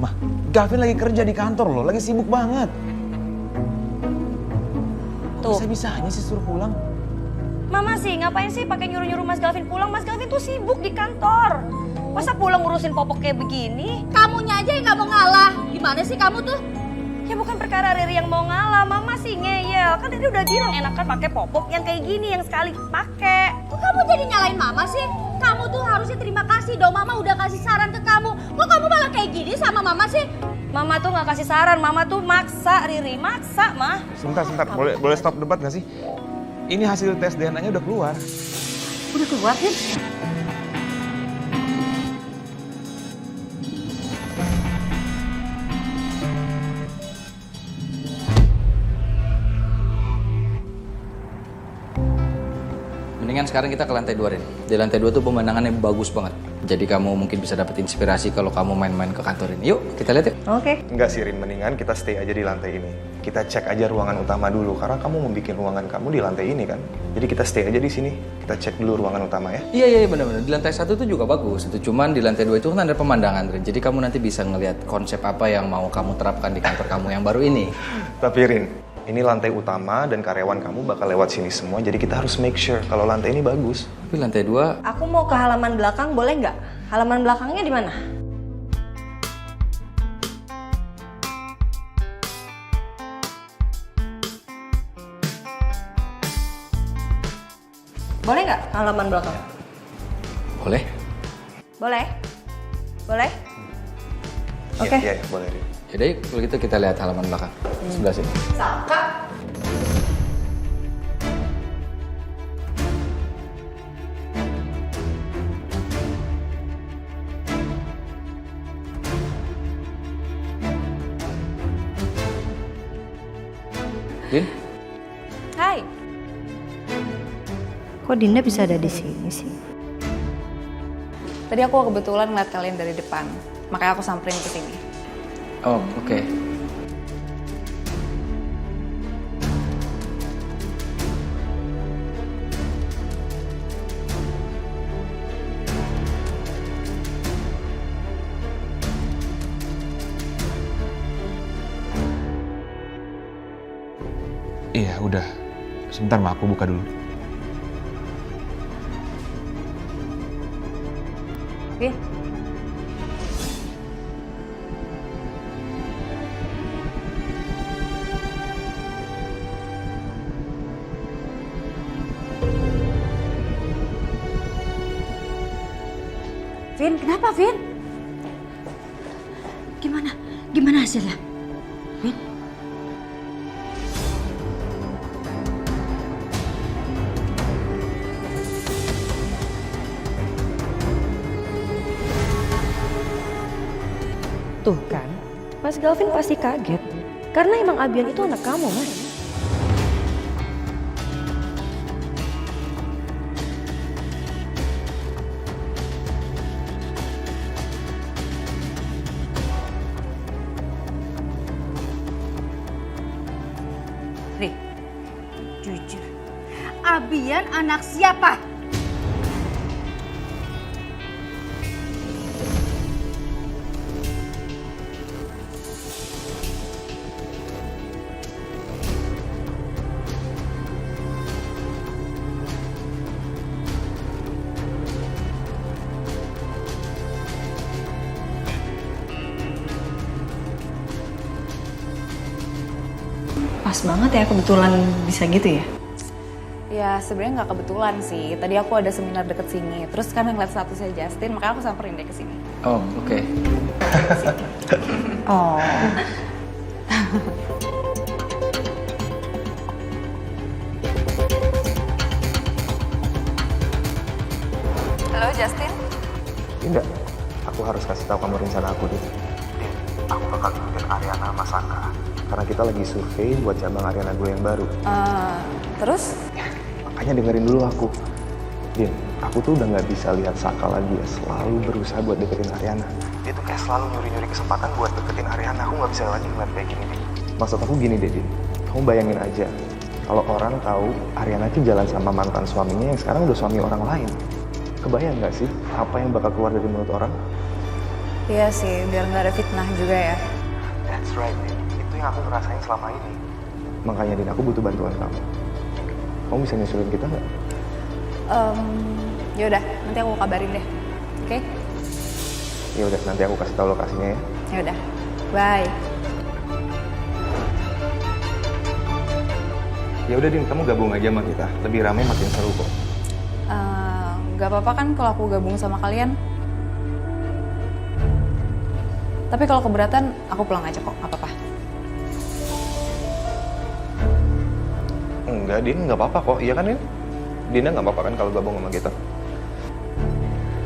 E: Mah, Galvin lagi kerja di kantor loh, lagi sibuk banget.
O: Tuh.
E: Bisa-bisanya sih suruh pulang.
O: Mama sih ngapain sih pakai nyuruh-nyuruh Mas Galvin pulang? Mas Galvin tuh sibuk di kantor. Masa pulang ngurusin popok kayak begini?
Q: Kamunya aja yang gak mau ngalah. Gimana sih kamu tuh?
O: Ya bukan perkara Riri yang mau ngalah, Mama sih ngeyel. Kan Riri udah bilang enakan pakai popok yang kayak gini, yang sekali pakai.
Q: Kok kamu jadi nyalain Mama sih? Kamu tuh harusnya terima kasih dong, Mama udah kasih saran ke kamu. Kok kamu malah kayak gini sama Mama sih?
O: Mama tuh gak kasih saran, Mama tuh maksa Riri, maksa Mah.
E: Sebentar. Boleh stop debat gak sih? Ini hasil tes DNA-nya udah keluar.
Q: Udah keluar, Rin?
B: Mendingan Mendingan sekarang kita ke lantai 2, Rin. Di lantai 2 tuh pemandangannya bagus banget. Jadi kamu mungkin bisa dapat inspirasi kalau kamu main-main ke kantor ini. Yuk, kita lihat yuk.
O: Oke.
P: Enggak sih Rin, mendingan kita stay aja di lantai ini. Kita cek aja ruangan utama dulu, karena kamu mau bikin ruangan kamu di lantai ini kan. Jadi kita stay aja di sini. Kita cek dulu ruangan utama ya.
B: Iya benar-benar. Di lantai 1 tuh juga bagus. Itu cuman di lantai 2 itu kan ada pemandangan, Rin. Jadi kamu nanti bisa ngelihat konsep apa yang mau kamu terapkan di kantor kamu yang baru ini.
P: Tapi Rin, ini lantai utama dan karyawan kamu bakal lewat sini semua. Jadi kita harus make sure kalau lantai ini bagus.
B: Tapi lantai 2...
O: Aku mau ke halaman belakang, boleh nggak? Halaman belakangnya di mana? Boleh nggak halaman belakang?
B: Boleh?
O: Boleh? Boleh?
P: Iya,
O: Oke.
P: iya, boleh Rin.
B: Yaudah yuk, kalau gitu kita lihat halaman belakang. Sebelah sini.
O: Saka.
B: Din?
O: Hai. Kok Dinda bisa ada di sini sih?
D: Tadi aku kebetulan ngeliat kalian dari depan, makanya aku samperin ke sini.
B: Oh, oke.
E: Iya, udah. Sebentar, Ma, aku buka dulu.
O: Vin.
Q: Vin, kenapa Vin? Gimana hasilnya? Vin?
O: Tuh kan, Mas Galvin pasti kaget. Karena emang Abian itu anak kamu, Mas.
Q: Ri, jujur. Abian anak siapa?
O: Pas banget ya kebetulan bisa gitu ya.
D: Ya sebenarnya nggak kebetulan sih. Tadi aku ada seminar deket sini. Terus karena ngeliat statusnya Justin, makanya aku samperin deh ke sini.
B: Oh, oke.
O: Oh.
D: Halo Justin.
P: Dinda, aku harus kasih tahu kamu rencana aku, Din. Aku bakal ikutin Ariana sama Saka. Karena kita lagi survei buat cabang Ariana gue yang baru.
D: Terus?
P: Makanya dengerin dulu aku. Din, aku tuh udah nggak bisa lihat Saka lagi ya. Selalu berusaha buat deketin Ariana. Dia tuh kayak selalu nyuri-nyuri kesempatan buat deketin Ariana. Aku nggak bisa lagi ngeliat kayak gini, Din. Maksud aku gini deh, Din. Kamu bayangin aja. Kalau orang tahu Ariana tuh jalan sama mantan suaminya yang sekarang udah suami orang lain. Kebayang nggak sih apa yang bakal keluar dari mulut orang?
D: Iya sih, biar nggak ada fitnah juga ya.
P: That's right, Din. Itu yang aku ngerasain selama ini. Makanya, Din, aku butuh bantuan kamu. Kamu bisa nyusulin kita nggak?
D: Yaudah, nanti aku kabarin deh. Oke?
P: Ya udah, nanti aku kasih tahu lokasinya ya.
D: Yaudah, bye.
P: Ya udah, Din, kamu gabung aja sama kita. Lebih ramai makin seru kok.
D: Gak apa-apa kan kalau aku gabung sama kalian? Tapi kalau keberatan, aku pulang aja kok, gak apa-apa.
P: Enggak, Din, nggak apa-apa kok. Iya kan, Din? Dinda nggak apa-apa kan kalau gabung sama kita?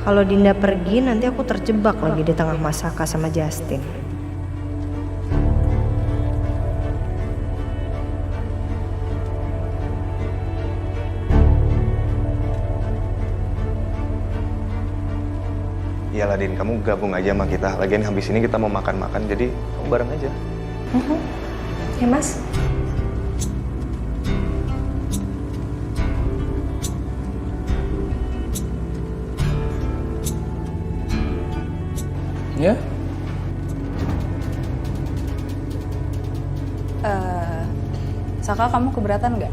O: Kalau Dinda pergi, nanti aku terjebak lagi di tengah Mas Saka sama Justin.
P: Iyalah Din, kamu gabung aja sama kita. Lagian habis ini kita mau makan-makan, jadi kamu bareng aja.
O: Ya Mas.
B: Ya?
D: Saka, kamu keberatan nggak?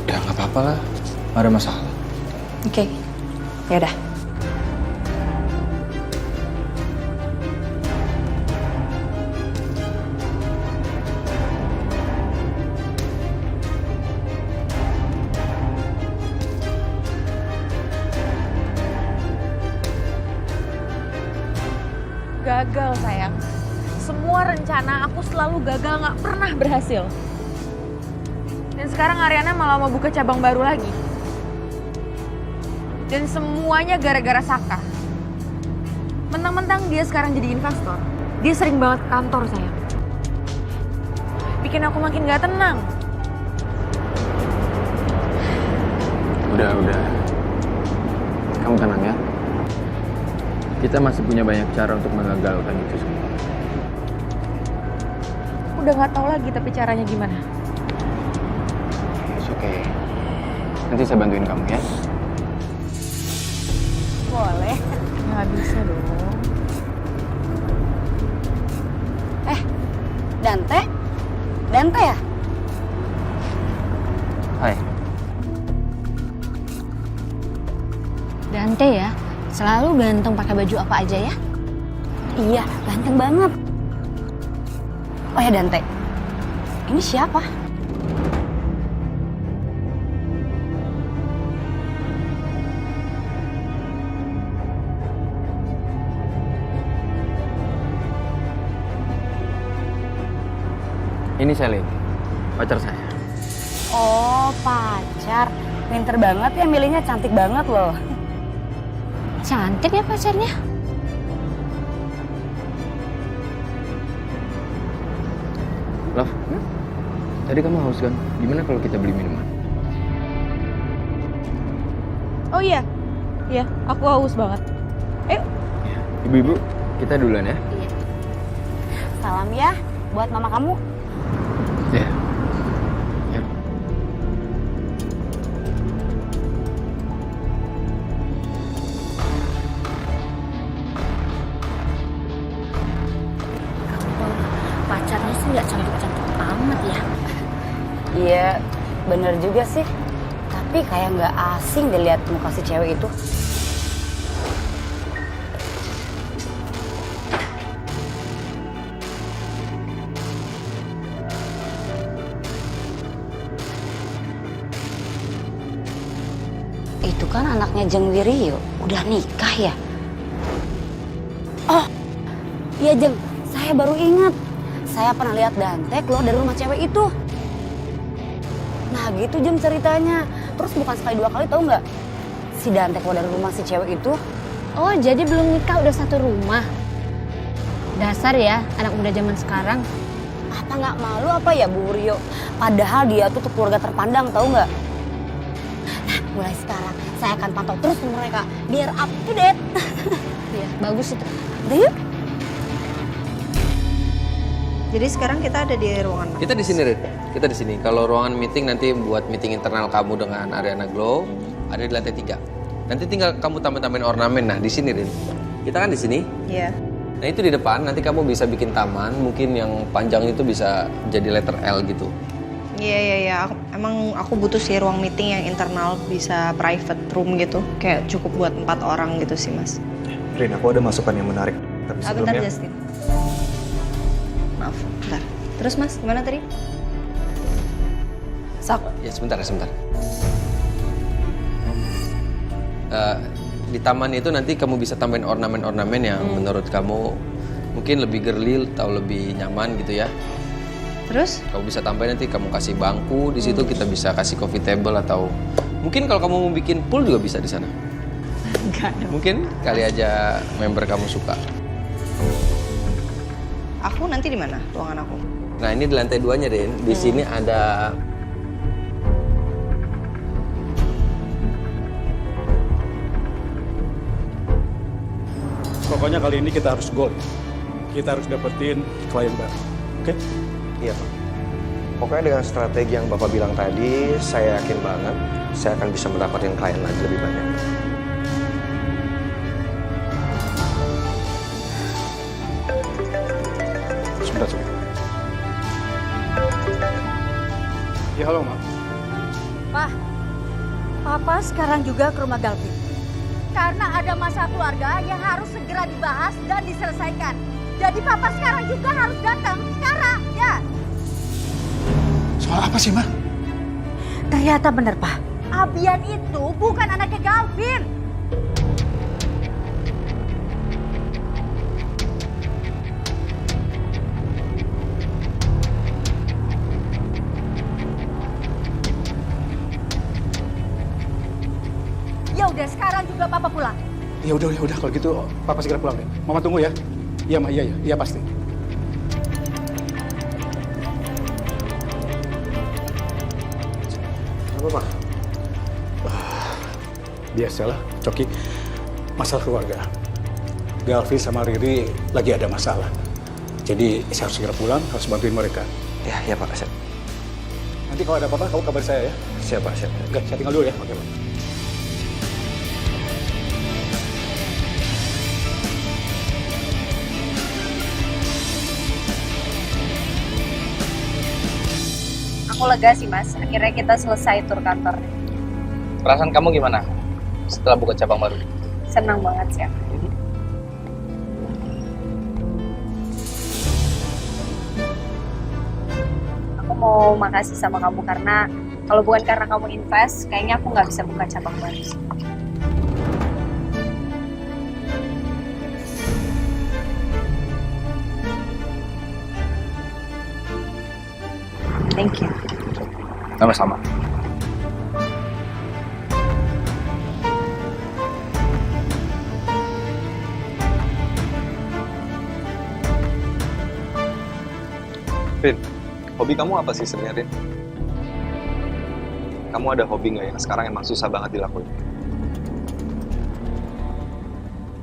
B: Udah nggak apa-apa lah, nggak ada masalah.
D: Oke, ya udah. Gagal sayang. Semua rencana aku selalu gagal, nggak pernah berhasil. Dan sekarang Ariana malah mau buka cabang baru lagi. Dan semuanya gara-gara Saka. Mentang-mentang dia sekarang jadi investor, dia sering banget ke kantor sayang. Bikin aku makin gak tenang.
L: Udah. Kamu tenang ya. Kita masih punya banyak cara untuk mengagalkan itu semua.
D: Udah gak tahu lagi tapi caranya gimana.
L: Oke. Nanti saya bantuin kamu ya.
Q: Boleh.
D: Nggak bisa dong.
Q: Dante ya?
L: Hai.
K: Dante ya, selalu ganteng pakai baju apa aja ya?
Q: Iya, ganteng banget. Oh ya Dante, ini siapa?
L: Ini Selin, pacar saya.
Q: Oh, pacar. Pinter banget ya milihnya, cantik banget loh.
K: Cantik ya pacarnya?
L: Love, tadi kamu haus kan? Gimana kalau kita beli minuman?
D: Oh iya, aku haus banget. Ayo.
L: Ibu-ibu, kita duluan ya.
Q: Salam ya buat mama kamu.
L: Ya.
K: Pacarnya sih nggak cantik-cantik amat ya.
Q: Iya, bener juga sih. Tapi kayak nggak asing dilihat muka si cewek itu. Itu kan anaknya Jeng Wirio, udah nikah ya? Oh, iya Jeng, saya baru ingat. Saya pernah lihat Dante keluar dari rumah cewek itu. Nah gitu Jeng ceritanya. Terus bukan sekali dua kali, tahu nggak? Si Dante keluar dari rumah si cewek itu.
K: Oh, jadi belum nikah udah satu rumah. Dasar ya, anak muda zaman sekarang.
Q: Apa nggak malu apa ya Bu Rio? Padahal dia tuh keluarga terpandang, tahu nggak? Nah, mulai sekarang saya akan pantau terus mereka biar up to date.
K: Iya, bagus itu.
Q: Yuk.
O: Jadi sekarang kita ada di ruangan mana?
B: Kita di sini, Rin. Kita di sini. Kalau ruangan meeting nanti buat meeting internal kamu dengan Ariana Glow ada di lantai 3. Nanti tinggal kamu tambahin ornamen. Nah, di sini, Rin. Kita kan di sini.
O: Iya.
B: Nah, itu di depan nanti kamu bisa bikin taman, mungkin yang panjang itu bisa jadi letter L gitu.
O: Iya. Emang aku butuh sih ruang meeting yang internal, bisa private room gitu. Kayak cukup buat 4 orang gitu sih, Mas.
P: Rin, aku ada masukan yang menarik. Tapi
O: Bentar,
P: sebelumnya...
O: Justin. Maaf, bentar. Terus Mas, gimana tadi?
B: Ya, sebentar. Di taman itu nanti kamu bisa tambahin ornamen-ornamen yang menurut kamu mungkin lebih girly atau lebih nyaman gitu ya.
O: Terus?
B: Kamu bisa tambahin nanti kamu kasih bangku di situ, kita bisa kasih coffee table atau mungkin kalau kamu mau bikin pool juga bisa di sana.
O: Enggak dong.
B: Mungkin kali aja member kamu suka.
O: Aku nanti di mana ruangan aku?
B: Nah ini di lantai 2-nya, Rin. Di sini ada...
R: Pokoknya kali ini kita harus goal. Kita harus dapetin klien baru. Oke?
P: Iya, Pak. Pokoknya dengan strategi yang Bapak bilang tadi, saya yakin banget saya akan bisa mendapatkan klien lagi lebih banyak.
R: Sebentar, sebentar. Ya, halo, Ma.
Q: Pak, Papa sekarang juga ke rumah Galvin. Karena ada masalah keluarga yang harus segera dibahas dan diselesaikan. Jadi Papa sekarang juga harus datang. Sekarang, ya.
R: Soal apa sih, Ma?
Q: Ternyata benar, Pak. Abian itu bukan anaknya Galvin. Ya udah, sekarang juga Papa pulang.
R: Ya udah kalau gitu Papa segera pulang deh. Mama tunggu ya. Iya, Ma, iya pasti.
P: Apa, Pak?
R: Biasalah, Coki. Masalah keluarga. Galvin sama Riri lagi ada masalah. Jadi saya harus segera pulang, harus bantuin mereka.
P: Ya Pak, siap.
R: Nanti kalau ada apa-apa, kamu kabarin saya ya.
P: Siap, Pak, siap.
R: Oke, saya tinggal dulu ya. Oke, Pak.
O: Aku lega sih Mas, akhirnya kita selesai tur kantor.
B: Perasaan kamu gimana setelah buka cabang baru?
O: Senang banget sih aku. Aku mau makasih sama kamu karena kalau bukan karena kamu invest, kayaknya aku nggak bisa buka cabang baru sih. Thank you.
B: Sama-sama.
S: Rin, hobi kamu apa sih sebenarnya, Rin? Kamu ada hobi nggak yang sekarang emang susah banget dilakuin?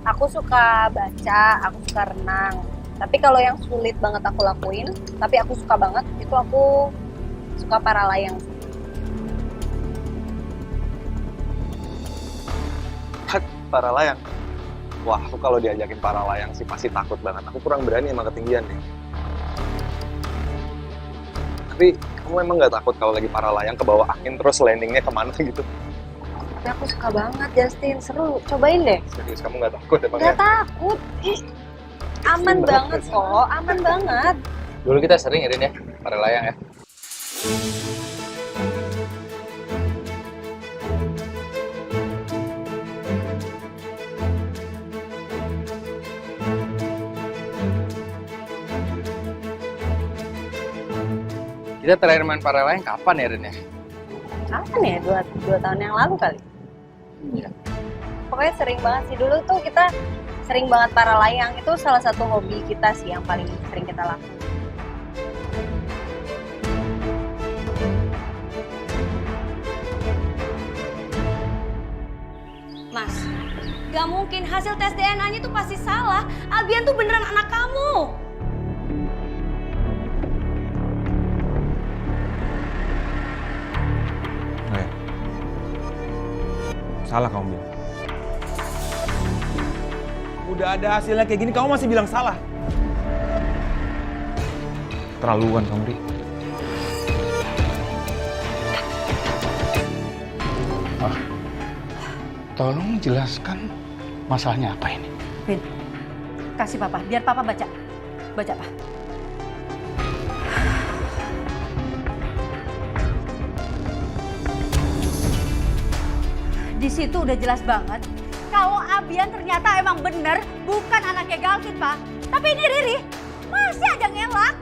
O: Aku suka baca, aku suka renang. Tapi kalau yang sulit banget aku lakuin, tapi aku suka banget, itu aku suka para layang.
S: Para layang? Wah, aku kalau diajakin para layang sih pasti takut banget. Aku kurang berani emang ketinggian nih. Tapi kamu emang nggak takut kalau lagi para layang ke bawah angin terus landingnya kemana gitu?
O: Tapi aku suka banget, Justin. Seru, cobain deh.
S: Serius, kamu nggak takut emang
O: Gak
S: ya?
O: takut. Aman banget kok, aman banget.
B: Dulu kita sering ya, Rin ya, para layang ya. Kita terakhir main para layang kapan ya, Rin ya?
O: Kapan ya? Dua tahun yang lalu kali.
B: Iya.
O: Pokoknya sering banget sih. Dulu tuh kita sering banget para layang. Itu salah satu hobi kita sih yang paling sering kita lakukan.
T: Mas, gak mungkin hasil tes DNA-nya tuh pasti salah. Abian tuh beneran anak kamu.
E: Salah kamu bilang. Udah ada hasilnya kayak gini, kamu masih bilang salah. Terlaluan kamu, Ri.
R: Tolong jelaskan masalahnya apa ini.
Q: Vin, kasih Papa, biar Papa baca. Baca, Pak. Di situ udah jelas banget kalau Abian ternyata emang bener bukan anaknya Galvin, Pak. Tapi ini Riri masih aja ngelak.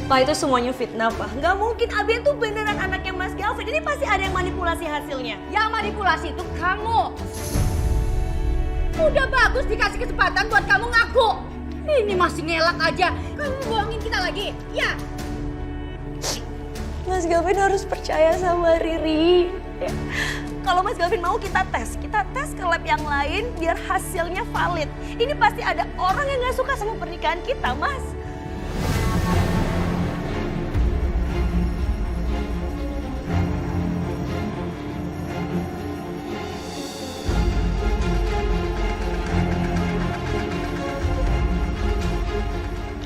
T: Pak, itu semuanya fitnah, Pak. Nggak mungkin Abian tuh beneran anaknya Mas Galvin. Ini pasti ada yang manipulasi hasilnya.
Q: Yang manipulasi itu kamu. Udah bagus dikasih kesempatan buat kamu ngaku. Ini masih ngelak aja. Kamu bohongin kita lagi, ya?
T: Mas Galvin harus percaya sama Riri. Ya. Kalau Mas Galvin mau kita tes ke lab yang lain biar hasilnya valid. Ini pasti ada orang yang nggak suka sama pernikahan kita, Mas.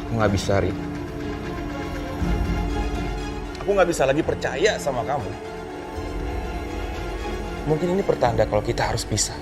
E: Aku nggak bisa, Ri. Aku nggak bisa lagi percaya sama kamu. Mungkin ini pertanda kalau kita harus pisah.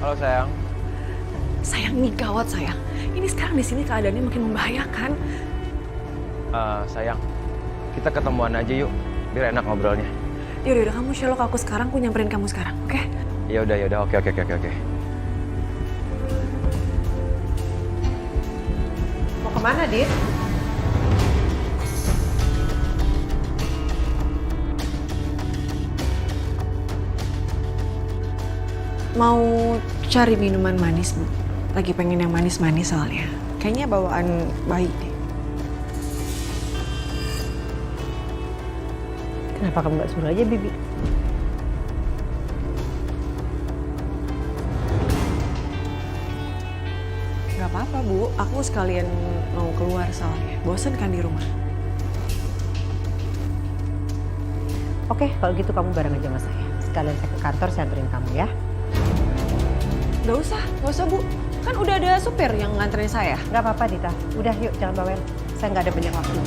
L: Halo sayang.
G: Sayang, ini gawat sayang. Ini sekarang di sini keadaannya makin membahayakan.
L: Sayang, kita ketemuan aja yuk, biar enak ngobrolnya.
G: Yaudah, kamu share ke aku sekarang, aku nyamperin kamu sekarang, oke?
L: Ya udah, oke.
F: Mau kemana, Dit?
G: Mau cari minuman manis, Bu. Lagi pengen yang manis-manis soalnya. Kayaknya bawaan bayi deh.
F: Kenapa kamu gak suruh aja Bibi?
G: Gak apa-apa, Bu. Aku sekalian mau keluar soalnya. Bosen kan di rumah.
F: Oke, kalau gitu kamu bareng aja sama saya. Sekalian saya ke kantor, saya anterin kamu ya.
G: Gak usah, Bu. Kan udah ada supir yang nganterin saya.
F: Gak apa-apa, Dita. Udah, yuk, jangan bawel. Saya nggak ada banyak waktu.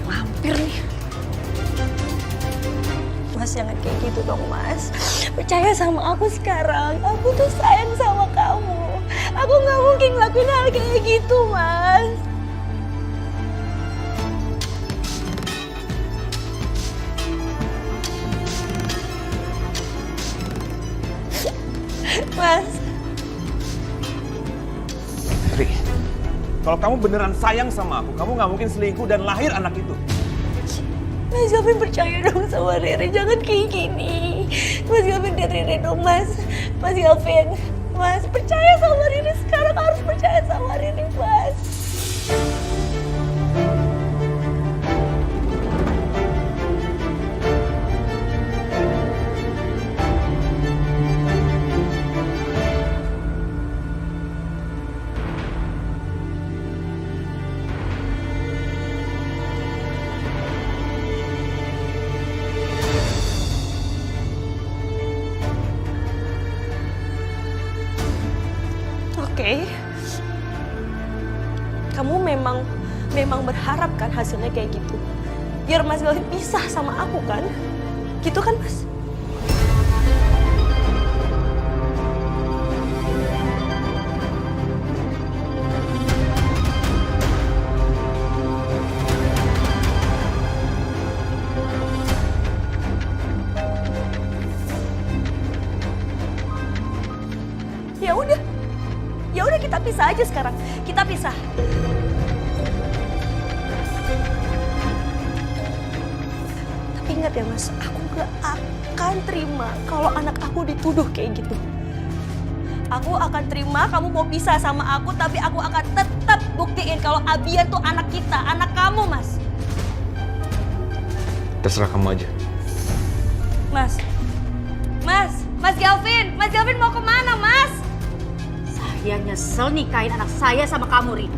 G: Mampir nih.
T: Mas, jangan kayak gitu dong, Mas. Percaya sama aku sekarang. Aku tuh sayang sama kamu. Aku nggak mungkin ngelakuin hal kayak gitu, Mas. Mas.
E: Ri, kalau kamu beneran sayang sama aku, kamu nggak mungkin selingkuh dan lahir anak itu.
T: Mas Galvin percaya dong sama Riri, jangan kayak gini. Mas Galvin dan Riri dong, Mas. Mas Galvin, Mas percaya sama Riri sekarang, harus percaya sama Riri, Mas. Oke. Kamu memang berharap kan hasilnya kayak gitu. Biar Mas Galvin pisah sama aku kan? Gitu kan, Mas? Ya udah kita pisah aja sekarang. Kita pisah. Tapi ingat ya, Mas, aku gak akan terima kalau anak aku dituduh kayak gitu. Aku akan terima kamu mau pisah sama aku, tapi aku akan tetap buktiin kalau Abian tuh anak kita, anak kamu, Mas.
E: Terserah kamu aja.
T: Mas Galvin mau kemana, Mas?
Q: Saya nyesel nikahin anak saya sama kamu, Ri.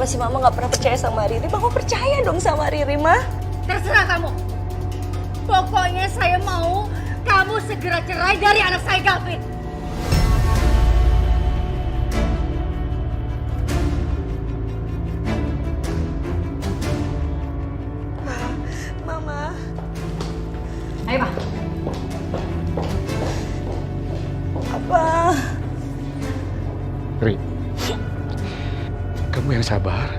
T: sih Mama nggak pernah percaya sama Riri? Mama percaya dong sama Riri, Ma.
Q: Terserah kamu. Pokoknya saya mau kamu segera cerai dari anak saya, Gavin.
T: Mama.
Q: Ayo, Ma.
T: Apa?
R: Ri, kamu yang sabar.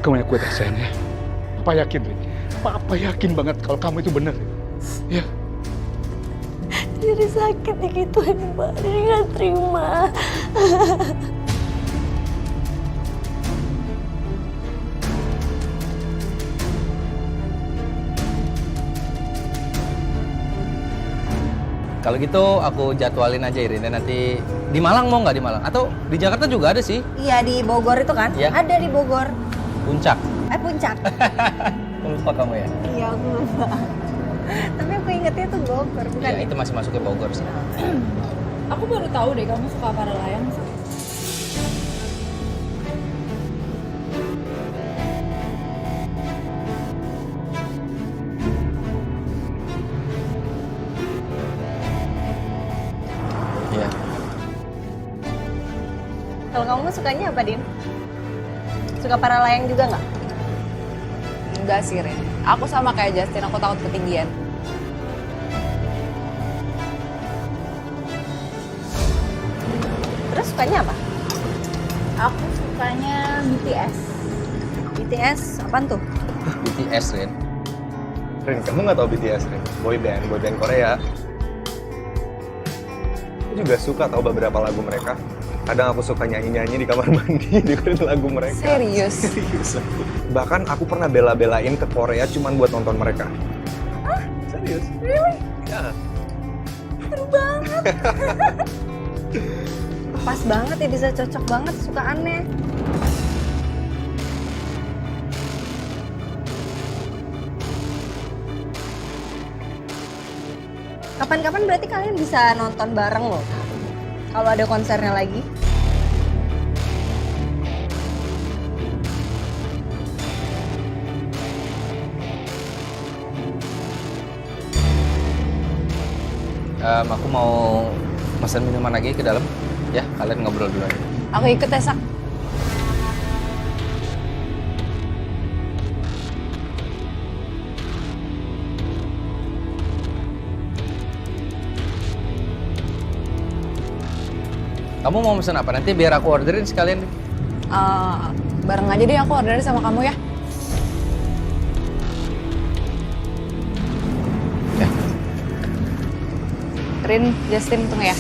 R: Kamu yang kuat ya sayang ya. Papa yakin, Ri. Papa yakin banget kalau kamu itu benar. Ya.
T: Riri sakit digituin, Mbak. Riri nggak terima.
B: Kalau gitu aku jadwalin aja Irina nanti di Malang, mau nggak di Malang? Atau di Jakarta juga ada sih?
O: Iya di Bogor itu kan?
B: Iya.
O: Ada di Bogor.
B: Puncak.
O: Puncak.
B: Lupa kamu ya?
O: Iya aku lupa. Tapi aku ingetnya tuh Bogor, bukan?
B: Ya itu masih masuknya Bogor sih.
D: Aku baru tahu deh kamu suka para layang.
B: Iya.
O: Kalau kamu sukanya apa, Din? Suka para layang juga nggak?
D: Enggak sih, Rin. Aku sama kayak Justin, aku takut ketinggian.
O: Terus sukanya apa?
Q: Aku sukanya BTS.
O: BTS apaan tuh?
B: BTS, Rin.
P: Rin, kamu nggak tahu BTS, Rin? Boy band Korea. Aku juga suka tahu beberapa lagu mereka. Kadang aku suka nyanyi-nyanyi di kamar mandi dengerin lagu mereka.
D: Serius?
P: Serius. Bahkan aku pernah bela-belain ke Korea cuman buat nonton mereka.
T: Hah?
P: Serius?
T: Really?
P: Ya.
T: Seru banget.
O: Pas banget ya, bisa cocok banget sukaannya. Kapan-kapan berarti kalian bisa nonton bareng loh. Kalau ada konsernya lagi.
B: Aku mau pesan minuman lagi ke dalam. Ya, kalian ngobrol dulu aja.
D: Aku ikut ya, Sak.
B: Kamu mau pesan apa? Nanti biar aku orderin sekalian.
D: Bareng aja deh aku orderin sama kamu ya.
B: Ya.
D: Rin, Justin, tunggu ya.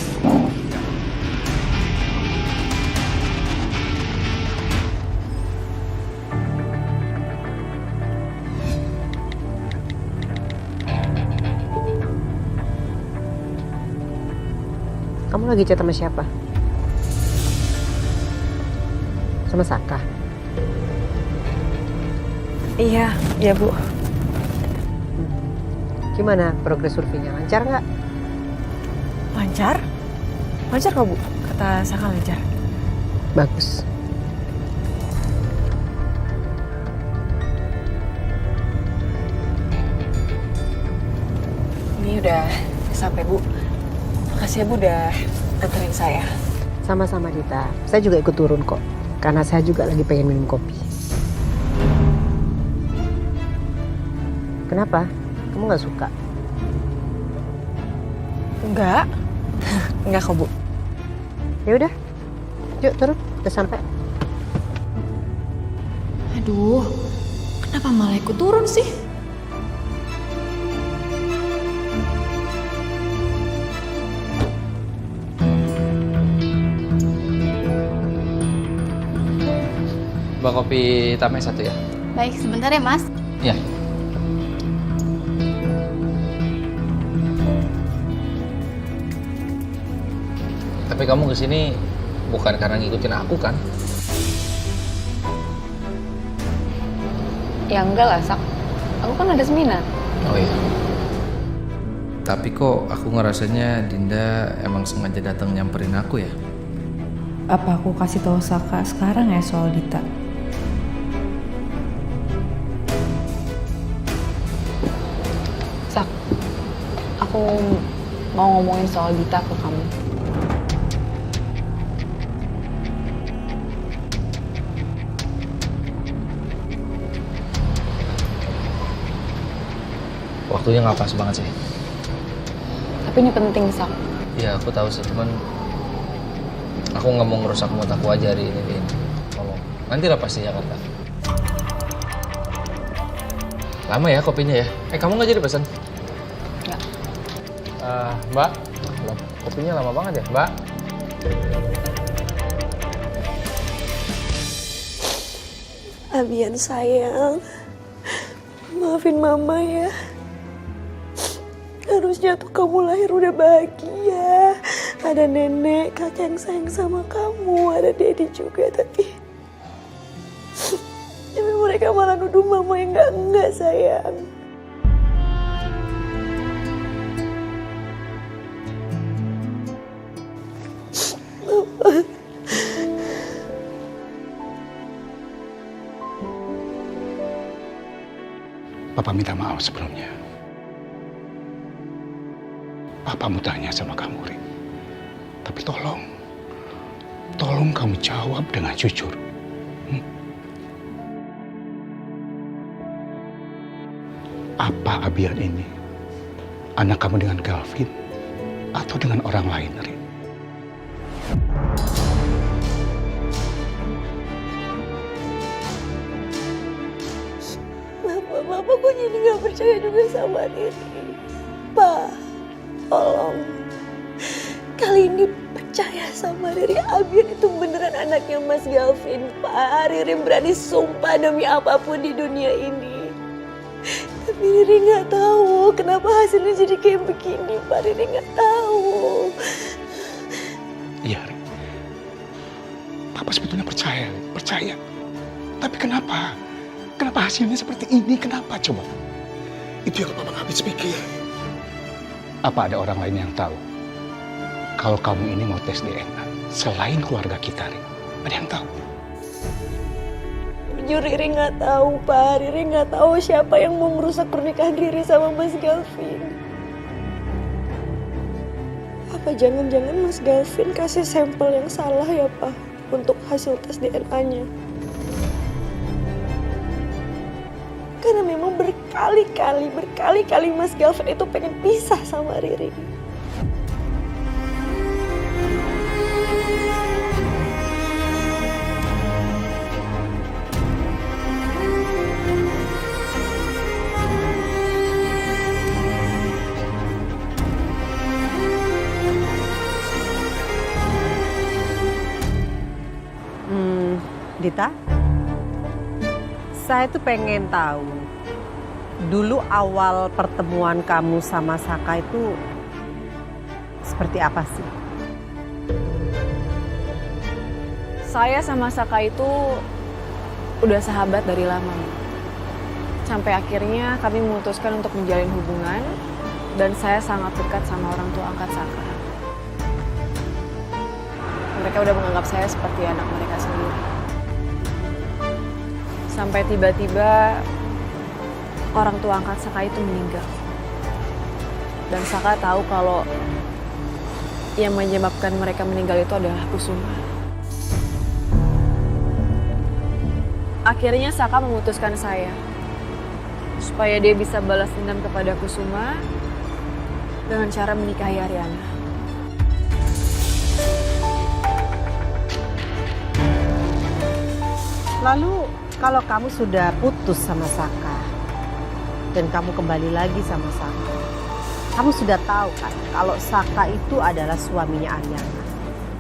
F: Kamu lagi chat sama siapa? Sama Saka?
O: Iya, iya Bu.
F: Gimana progres surveinya? Lancar nggak?
O: Lancar? Lancar kok Bu, kata Saka lancar.
F: Bagus.
O: Ini udah sampai Bu. Makasih ya Bu udah anterin saya.
F: Sama-sama Dita. Saya juga ikut turun kok. Karena saya juga lagi pengen minum kopi. Kenapa? Kamu nggak suka?
O: Enggak. Enggak kok Bu.
F: Ya udah. Yuk turun. Udah sampai.
K: Aduh, kenapa malah ikut turun sih?
B: Mbak kopi hitamnya satu ya?
Q: Baik, sebentar ya Mas.
B: Iya. Tapi kamu kesini bukan karena ngikutin aku kan?
D: Ya enggak lah, Sak. Aku kan ada seminar.
B: Oh iya. Tapi kok aku ngerasanya Dinda emang sengaja datang nyamperin aku ya?
D: Apa aku kasih tahu Saka sekarang ya soal Dita? aku mau ngomongin soal Dita ke kamu.
B: Waktunya nggak pas banget sih.
D: Tapi ini penting, Sak.
B: Ya aku tahu sih, cuman aku nggak mau ngerusak mood aku aja hari ini, Vin. Tolong. Nanti lah pasti Jakarta. Lama ya kopinya ya? Kamu nggak jadi pesan?
D: Nggak.
B: Mbak, kopinya lama banget ya, Mbak?
T: Abian sayang, maafin mama ya. Harusnya tuh kamu lahir udah bahagia. Ada nenek, kakek yang sayang sama kamu, ada Dedi juga, tapi mereka malah nuduh mama yang enggak sayang.
R: Papa minta maaf sebelumnya. Papa mau tanya sama kamu, Rin. Tapi tolong kamu jawab dengan jujur. Apa Abian ini anak kamu dengan Galvin atau dengan orang lain, Rin?
T: Bapak kok jadi gak percaya juga sama Riri? Pak, tolong. Kali ini percaya sama Riri. Abian itu beneran anaknya Mas Galvin, Pak. Riri berani sumpah demi apapun di dunia ini. Tapi Riri gak tahu kenapa hasilnya jadi kayak begini, Pak. Riri gak tahu.
R: Iya, Rin. Papa sebetulnya percaya. Tapi kenapa? Kenapa hasilnya seperti ini? Kenapa coba? Itu yang Papa gak habis pikir. Apa ada orang lain yang tahu kalau kamu ini mau tes DNA selain keluarga kita, Rin? Ada yang tahu?
T: Jujur Riri nggak tahu, Pak. Riri nggak tahu siapa yang mau merusak pernikahan Riri sama Mas Galvin. Apa jangan-jangan Mas Galvin kasih sampel yang salah ya, Pak, untuk hasil tes DNA-nya? Karena memang berkali-kali Mas Galvin itu pengen pisah sama Riri.
F: Dita, saya tuh pengen tahu dulu awal pertemuan kamu sama Saka itu seperti apa sih?
D: Saya sama Saka itu udah sahabat dari lama. Sampai akhirnya kami memutuskan untuk menjalin hubungan dan saya sangat dekat sama orang tua angkat Saka. Mereka udah menganggap saya seperti anak mereka sendiri. Sampai tiba-tiba orang tua angkat Saka itu meninggal. Dan Saka tahu kalau yang menyebabkan mereka meninggal itu adalah Kusuma. Akhirnya Saka memutuskan saya supaya dia bisa balas dendam kepada Kusuma dengan cara menikahi Ariana.
F: Lalu kalau kamu sudah putus sama Saka dan kamu kembali lagi sama Saka, kamu sudah tahu kan kalau Saka itu adalah suaminya Ariana.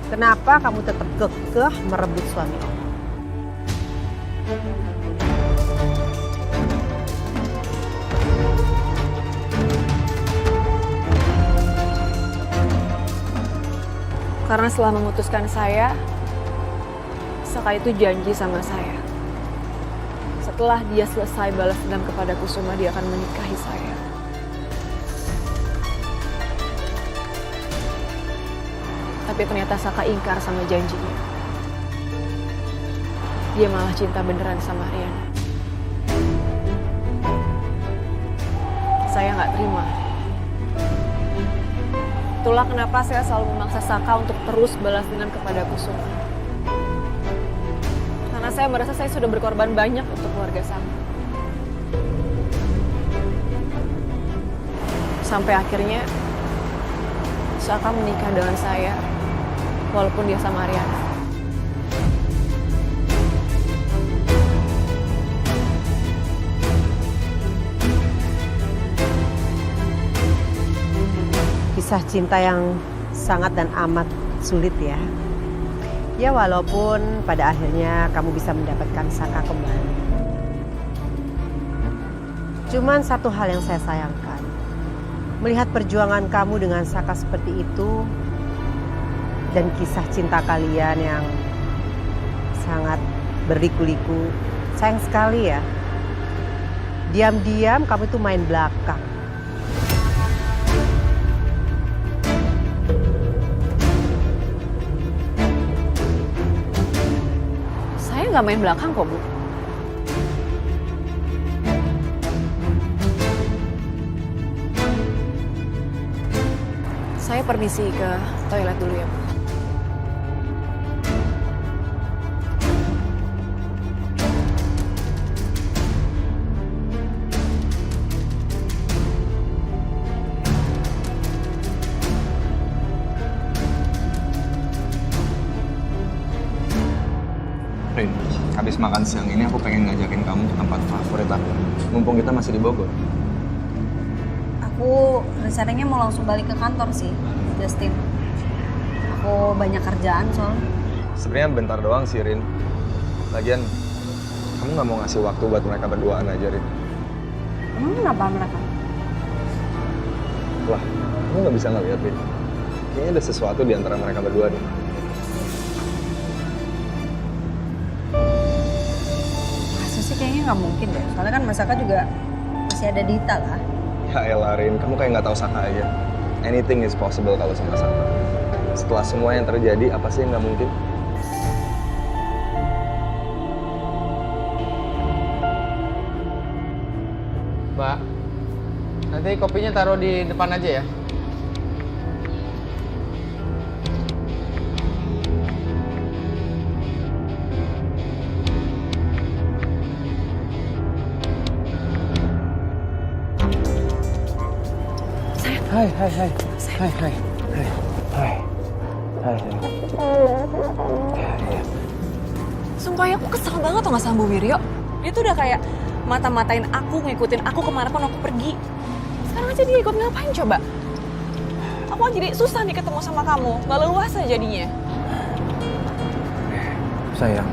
F: Kenapa kamu tetap kekeh merebut suami orang?
D: Karena setelah memutuskan saya, Saka itu janji sama saya. Setelah dia selesai balas dendam kepada Kusuma, dia akan menikahi saya. Tapi ternyata Saka ingkar sama janjinya. Dia malah cinta beneran sama Ariana. Saya nggak terima.
G: Itulah kenapa saya selalu memaksa Saka untuk terus balas dendam kepada Kusuma. Karena saya merasa saya sudah berkorban banyak untuk keluarga Saka. Sampai akhirnya Saka menikah dengan saya, walaupun dia sama Ariana.
F: Kisah cinta yang sangat dan amat sulit ya. Ya walaupun pada akhirnya kamu bisa mendapatkan Saka kembali. Cuman satu hal yang saya sayangkan. Melihat perjuangan kamu dengan Saka seperti itu dan kisah cinta kalian yang sangat berliku-liku. Sayang sekali ya. Diam-diam kamu tuh main belakang.
G: Saya nggak main belakang kok, Bu. Saya permisi ke toilet dulu ya, Bu.
J: Rin, habis makan siang ini aku pengen ngajakin kamu ke tempat favorit aku. Mumpung kita masih di Bogor.
O: Aku rencananya mau langsung balik ke kantor sih, Justin. Aku banyak kerjaan soalnya.
J: Sebenarnya bentar doang sih, Rin. Lagian, kamu nggak mau ngasih waktu buat mereka berduaan aja, Rin?
O: Emang kenapa mereka?
J: Wah, kamu nggak bisa ngeliat, Rin. Kayaknya ada sesuatu di antara mereka berdua nih.
O: Masa sih kayaknya nggak mungkin deh. Soalnya kan Mas Saka juga masih ada Dita lah.
J: Ya elah, Rin, kamu kayak nggak tahu Saka aja. Anything is possible kalau sama Saka. Setelah semua yang terjadi, apa sih yang nggak mungkin?
L: Mbak, nanti kopinya taruh di depan aja ya.
B: Hai.
G: Sumpah ya, aku kesel banget tuh gak sama Bu Wiryo. Dia tuh udah kayak mata-matain aku, ngikutin aku kemanapun aku pergi. Sekarang aja dia ikut ngapain coba? Aku jadi susah nih ketemu sama kamu, gak leluasa jadinya.
B: Sayang,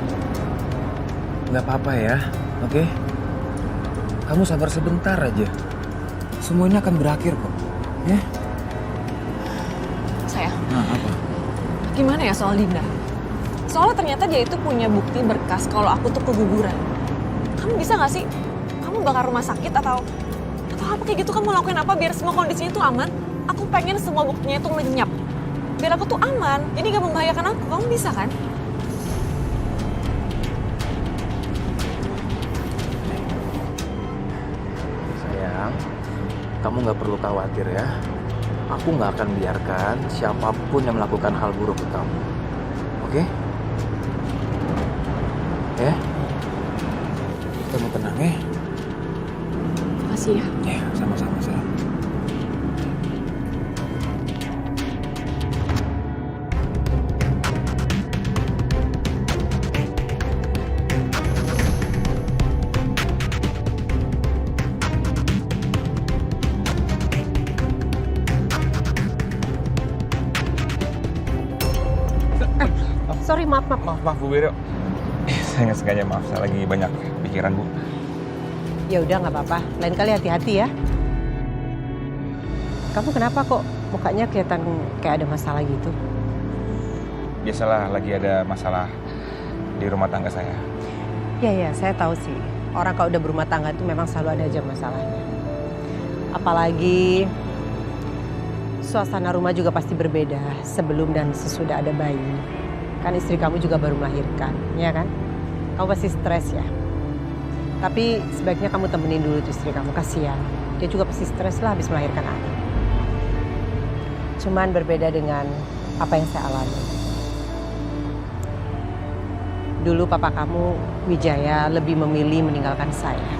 B: nggak apa-apa ya, oke? Kamu sabar sebentar aja. Semuanya akan berakhir kok, ya?
G: Sayang,
B: Apa?
G: gimana ya soal Dinda? Soalnya ternyata dia itu punya bukti berkas kalau aku tuh keguguran. Kamu bisa gak sih? Kamu bakal rumah sakit atau apa kayak gitu, kamu lakuin apa biar semua kondisinya tuh aman? Aku pengen semua buktinya itu lenyap. Biar aku tuh aman, jadi gak membahayakan aku. Kamu bisa kan?
B: Sayang, kamu nggak perlu khawatir ya. Aku nggak akan biarkan siapapun yang melakukan hal buruk ke kamu. Oke? Ya? Kamu tenang ya?
G: Makasih ya.
B: Ya, sama-sama sayang.
F: Sorry, maaf.
P: Maaf Bu Wiryo. Saya nggak sengaja, maaf. Saya lagi banyak pikiran Bu.
F: Ya udah nggak apa-apa. Lain kali hati-hati ya. Kamu kenapa kok mukanya kelihatan kayak ada masalah gitu?
P: Biasalah lagi ada masalah di rumah tangga saya.
F: Ya, saya tahu sih. Orang kalau udah berumah tangga itu memang selalu ada aja masalahnya. Apalagi suasana rumah juga pasti berbeda sebelum dan sesudah ada bayi. Kan istri kamu juga baru melahirkan, ya kan? Kamu pasti stres ya. Tapi sebaiknya kamu temenin dulu tuh istri kamu, kasihan. Dia juga pasti stres lah habis melahirkan anak. Cuman berbeda dengan apa yang saya alami. Dulu papa kamu, Wijaya, lebih memilih meninggalkan saya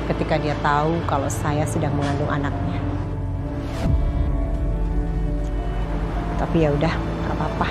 F: ketika dia tahu kalau saya sedang mengandung anaknya. Tapi ya udah, gak apa-apa.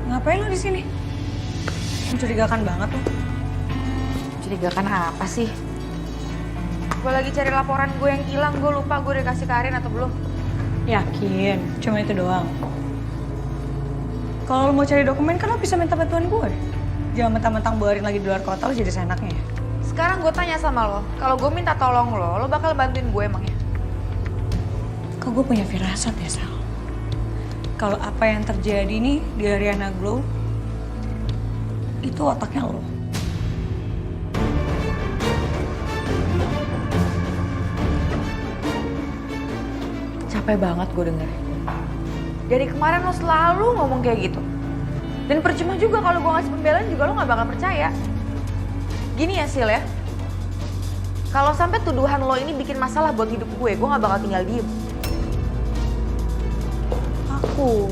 A: Ngapain lo di sini? Mencurigakan banget lo.
H: Mencurigakan apa sih? Gue lagi cari laporan gue yang hilang, gue lupa gue udah kasih ke Arin atau belum.
A: Yakin? Cuma itu doang? Kalau lo mau cari dokumen kan lo bisa minta bantuan gue. Jangan mentang-mentang Bu Arin lagi di luar kota lo jadi seenaknya ya.
H: Sekarang gue tanya sama lo, kalau gue minta tolong lo bakal bantuin gue emangnya?
A: Kok gue punya firasat ya, Sal? Kalau apa yang terjadi nih di Ariana Glow, itu otaknya lo.
H: Capek banget gue dengerin. Dari kemarin lo selalu ngomong kayak gitu. Dan percuma juga kalau gue ngasih pembelaan juga lo gak bakal percaya. Gini ya Sil ya, kalau sampai tuduhan lo ini bikin masalah buat hidup gue gak bakal tinggal diem.
A: Aku.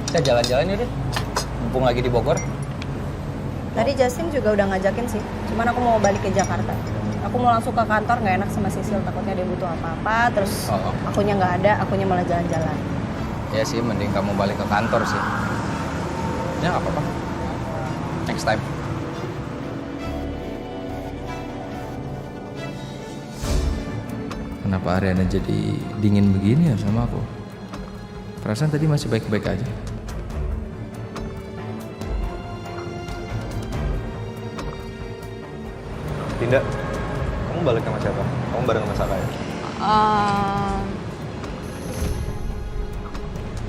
B: Kita jalan-jalan yuk deh, mumpung lagi di Bogor.
O: Tadi Justin juga udah ngajakin sih, cuman aku mau balik ke Jakarta. Aku mau langsung ke kantor, nggak enak sama Sisil, takutnya dia butuh apa-apa, terus akunya nggak ada, akunya malah jalan-jalan.
B: Ya sih, mending kamu balik ke kantor sih. Ya nggak apa-apa. Next time. Kenapa Ariana jadi dingin begini ya sama aku? Perasaan tadi masih baik-baik aja.
S: Dinda, kamu balik sama siapa? Kamu bareng sama Saka ya?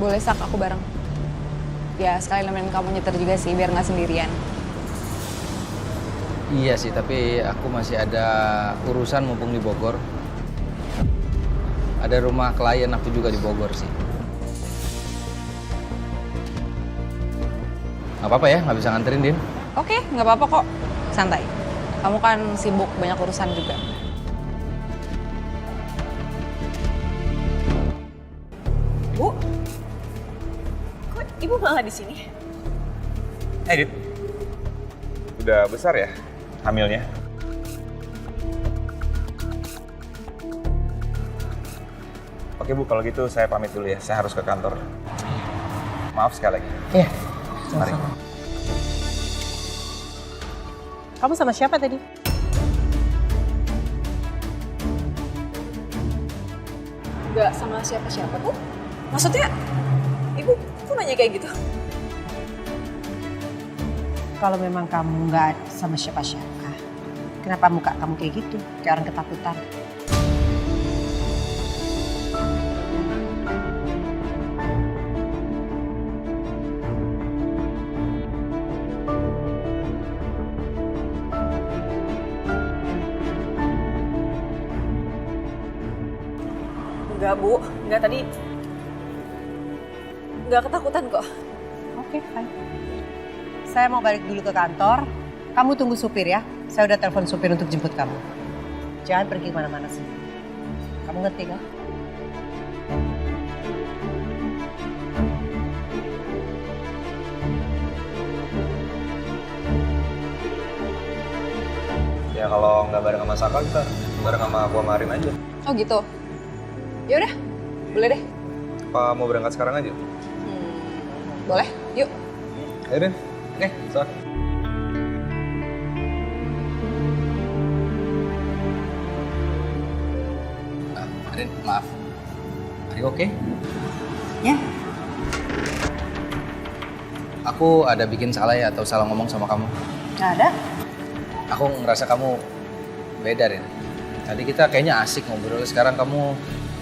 D: Boleh Sak, aku bareng. Ya sekali nemenin kamu nyetir juga sih, biar nggak sendirian.
B: Iya sih, tapi aku masih ada urusan mumpung di Bogor. Ada rumah klien aku juga di Bogor sih. Gak apa-apa ya, nggak bisa nganterin, Din.
D: Oke, nggak apa-apa kok. Santai. Kamu kan sibuk, banyak urusan juga.
T: Bu, kok ibu malah di sini?
E: Dit, udah besar ya hamilnya? Oke Bu, kalau gitu saya pamit dulu ya, saya harus ke kantor. Maaf sekali lagi.
F: Iya,
E: Mari.
F: Kamu sama siapa tadi?
G: Gak sama siapa-siapa, Bu. Maksudnya, Ibu kok nanya kayak gitu?
F: Kalau memang kamu nggak sama siapa-siapa, kenapa muka kamu kayak gitu? Kayak orang ketakutan.
G: Enggak, Bu. Enggak, tadi enggak ketakutan kok.
F: Oke, fine. Saya mau balik dulu ke kantor. Kamu tunggu supir ya. Saya udah telepon supir untuk jemput kamu. Jangan pergi kemana-mana sih. Kamu ngerti kan?
S: Ya kalau nggak bareng sama Saka, kita bareng sama aku sama Arin aja.
D: Oh gitu? Ya udah, boleh deh.
S: Apa mau berangkat sekarang aja?
D: Boleh? Yuk.
B: Erin, nih, sok. Erin, maaf. Are you okay?
A: Ya.
B: Aku ada bikin salah ya atau salah ngomong sama kamu?
A: Nggak ada.
B: Aku ngerasa kamu beda, Rin. Tadi kita kayaknya asik ngobrol, sekarang kamu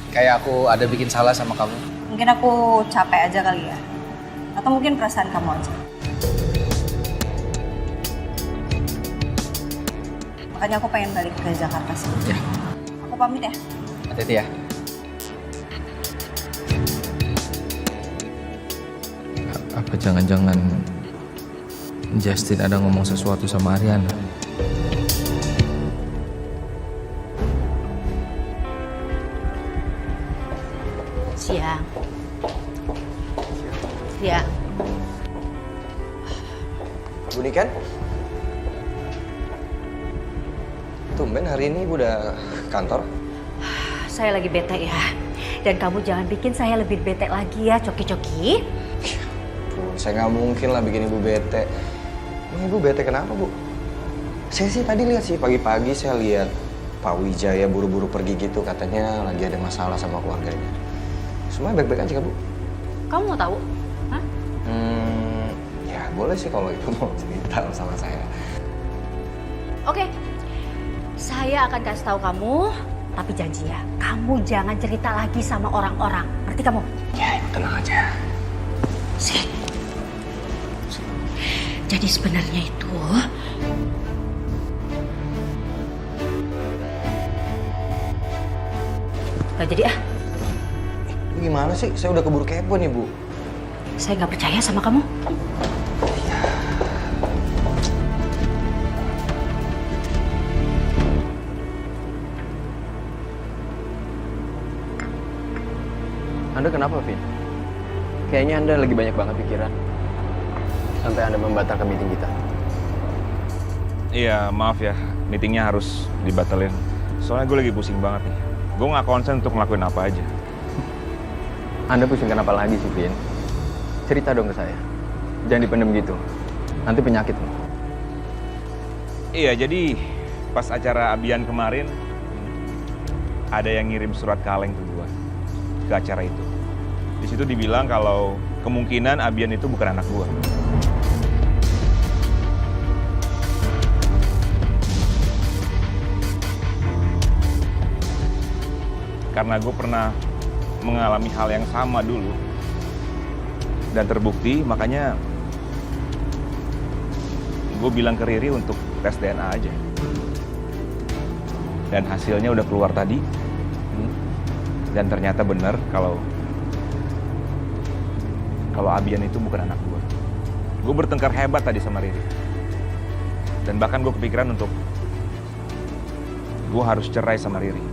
B: kayak aku ada bikin salah sama kamu.
O: Mungkin aku capek aja kali ya. Atau mungkin perasaan kamu aja. Makanya aku pengen balik ke Jakarta sih.
B: Ya.
O: Aku pamit ya.
B: Hati-hati ya. Apa jangan-jangan Justin ada ngomong sesuatu sama Ariana?
Q: Siang. Siang.
J: Bu Niken? Tumben hari ini Ibu udah kantor?
Q: Saya lagi bete ya. Dan kamu jangan bikin saya lebih bete lagi ya, Coki-Coki.
J: Saya nggak mungkin lah bikin Ibu bete. Emang Ibu bete kenapa, Bu? Saya sih tadi lihat sih pagi-pagi saya lihat Pak Wijaya buru-buru pergi gitu, katanya lagi ada masalah sama keluarganya. Semuanya baik-baik aja, Bu?
Q: Kamu mau tahu? Hah?
J: Ya boleh sih kalau Ibu mau cerita sama saya.
Q: Oke. Saya akan kasih tahu kamu, tapi janji ya, kamu jangan cerita lagi sama orang-orang. Ngerti kamu?
J: Ya, tenang aja.
Q: Sih. Jadi sebenarnya itu gak jadi ah.
J: Gimana sih? Saya udah keburu kepo nih, Bu.
Q: Saya nggak percaya sama kamu.
L: Anda kenapa, Vin? Kayaknya Anda lagi banyak banget pikiran. Sampai Anda membatalkan meeting kita.
E: Iya, maaf ya. Meetingnya harus dibatalin. Soalnya gue lagi pusing banget nih. Gue nggak konsen untuk ngelakuin apa aja.
L: Anda pusing kenapa lagi sih, Vin? Cerita dong ke saya. Jangan dipendam gitu. Nanti penyakit.
E: Iya, jadi pas acara Abian kemarin, ada yang ngirim surat kaleng ke gue. Ke acara itu. Di situ dibilang kalau kemungkinan Abian itu bukan anak gue. Karena gue pernah mengalami hal yang sama dulu. Dan terbukti, makanya gue bilang ke Riri untuk tes DNA aja. Dan hasilnya udah keluar tadi. Dan ternyata benar kalau Abian itu bukan anak gue. Gue bertengkar hebat tadi sama Riri. Dan bahkan gue kepikiran untuk gue harus cerai sama Riri.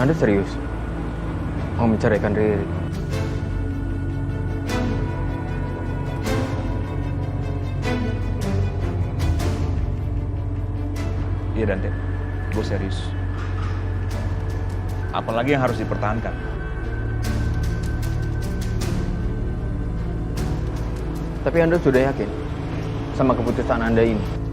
L: Anda serius? Mau menceraikan Riri?
E: Iya Dante, gue serius. Apalagi yang harus dipertahankan.
L: Tapi Anda sudah yakin sama keputusan Anda ini?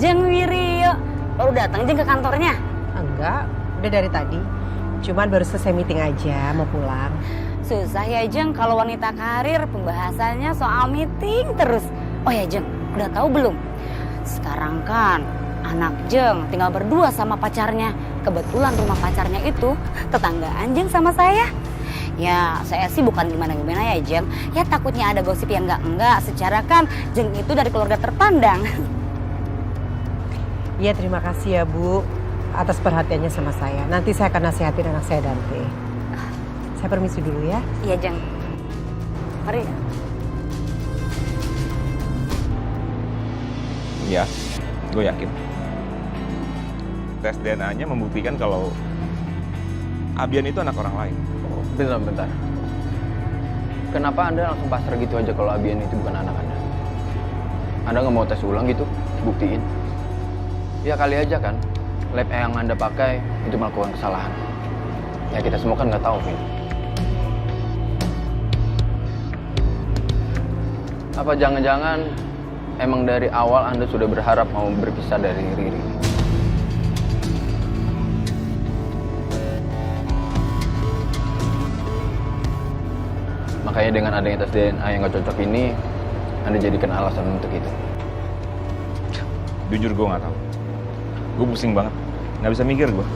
Q: Jeng Wirio, baru datang Jeng ke kantornya?
F: Enggak, udah dari tadi. Cuman baru selesai meeting aja, mau pulang.
Q: Susah ya Jeng, kalau wanita karir pembahasannya soal meeting terus. Oh ya Jeng, udah tahu belum? Sekarang kan anak Jeng tinggal berdua sama pacarnya. Kebetulan rumah pacarnya itu tetanggaan Jeng sama saya. Ya, saya sih bukan gimana-gimana ya Jeng. Ya takutnya ada gosip yang enggak. Secara kan Jeng itu dari keluarga terpandang.
F: Iya, terima kasih ya Bu atas perhatiannya sama saya. Nanti saya akan nasihatin anak saya Dante. Saya permisi dulu ya.
Q: Iya Jeng. Mari.
E: Ya, gue yakin. Tes DNA-nya membuktikan kalau Abian itu anak orang lain.
L: Bentar. Kenapa Anda langsung pasrah gitu aja kalau Abian itu bukan anak Anda? Anda nggak mau tes ulang gitu? Buktiin? Ya kali aja kan, lab yang Anda pakai itu melakukan kesalahan. Ya kita semua kan nggak tahu, Vin. Apa jangan-jangan emang dari awal Anda sudah berharap mau berpisah dari Riri? Makanya dengan adanya tes DNA yang nggak cocok ini, Anda jadikan alasan untuk itu.
E: Jujur gue nggak tahu. Gue pusing banget, nggak bisa mikir gue.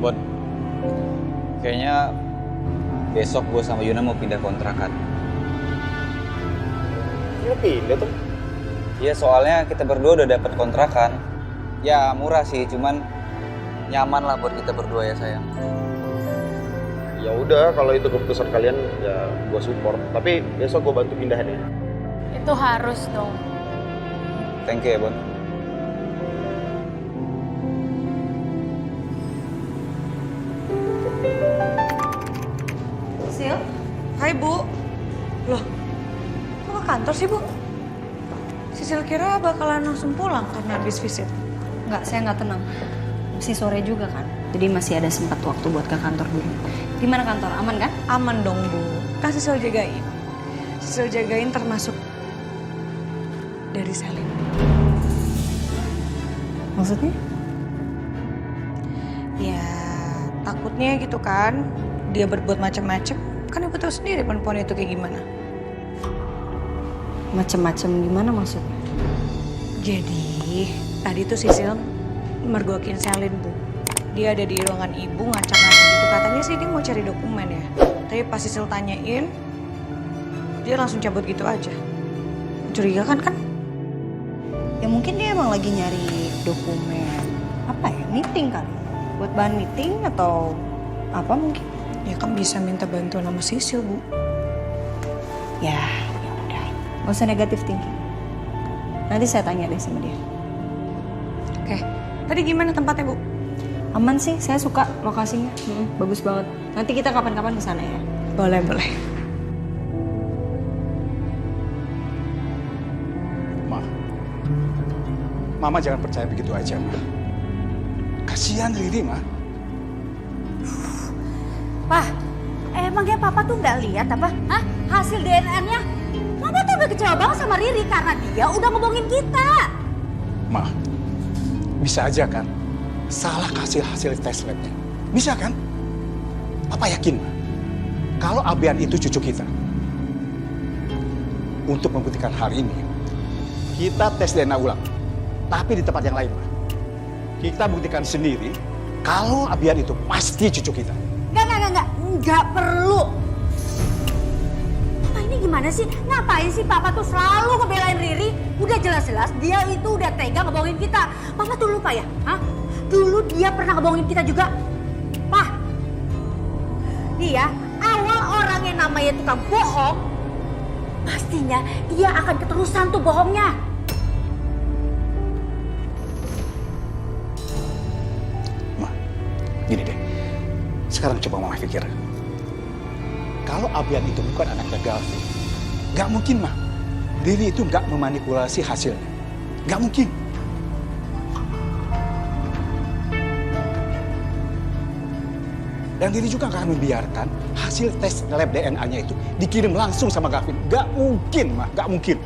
J: Bon, kayaknya besok gue sama Yuna mau pindah kontrakan.
C: Ya pindah tuh.
J: Iya, soalnya kita berdua udah dapet kontrakan. Ya murah sih, cuman nyaman lah buat kita berdua ya sayang.
C: Ya udah, kalau itu keputusan kalian ya gue support. Tapi besok gue bantu pindahan ya.
K: Itu harus dong.
J: Thank you ya Bon.
A: Sil, hai Bu. Loh, kok ke kantor sih Bu? Sisil kira bakalan langsung pulang karena habis visit.
O: Nggak, saya nggak tenang. Masih sore juga kan, jadi masih ada sempat waktu buat ke kantor dulu. Gimana kantor, aman kan?
A: Aman dong Bu, kan Sisil jagain. Sisil jagain termasuk dari Selin.
O: Maksudnya?
A: Ya, takutnya gitu kan, dia berbuat macam-macam. Kan Ibu tahu sendiri perempuan itu kayak gimana.
O: Macem-macem gimana maksudnya?
A: Jadi, tadi tuh Sisil mergokin Selin, Bu. Dia ada di ruangan Ibu ngacak-ngacak gitu. Katanya sih dia mau cari dokumen ya. Tapi pas Sisil tanyain, dia langsung cabut gitu aja. Mencurigakan kan?
O: Ya mungkin dia emang lagi nyari dokumen. Apa ya, meeting kali? Buat bahan meeting atau apa mungkin?
A: Ya kan bisa minta bantuan sama Sisil, Bu.
O: Ya udah. Gak usah negatif thinking. Nanti saya tanya deh sama dia.
A: Oke. Tadi gimana tempatnya, Bu?
O: Aman sih, saya suka lokasinya. Bagus banget. Nanti kita kapan-kapan kesana ya.
A: Boleh, boleh.
R: Mama jangan percaya begitu aja, Ma. Kasihan Riri, Ma.
Q: Pak, emangnya Papa tuh nggak lihat apa? Hah? Hasil DNA-nya? Mama tuh udah kecewa banget sama Riri karena dia udah ngebohongin kita.
R: Ma, bisa aja kan? Salah kasih hasil tes labnya. Bisa kan? Papa yakin, Ma. Kalau Abian itu cucu kita. Untuk membuktikan hal ini, kita tes DNA ulang. Tapi di tempat yang lain, Ma. Kita buktikan sendiri kalau Abian itu pasti cucu kita.
Q: Nggak perlu. Papa ini gimana sih? Ngapain sih Papa tuh selalu ngebelain Riri? Udah jelas-jelas dia itu udah tega ngebohongin kita. Papa tuh lupa ya? Hah? Dulu dia pernah ngebohongin kita juga. Pak, dia awal orang yang namanya tukang bohong, pastinya dia akan keterusan tuh bohongnya.
R: Gini deh, sekarang coba Mama pikir. Kalau Abian itu bukan anaknya Galvin, nggak mungkin, Ma. Riri itu nggak memanipulasi hasilnya. Nggak mungkin. Dan Riri juga nggak akan membiarkan hasil tes lab DNA-nya itu dikirim langsung sama Gavin. Nggak mungkin, Ma. Nggak mungkin.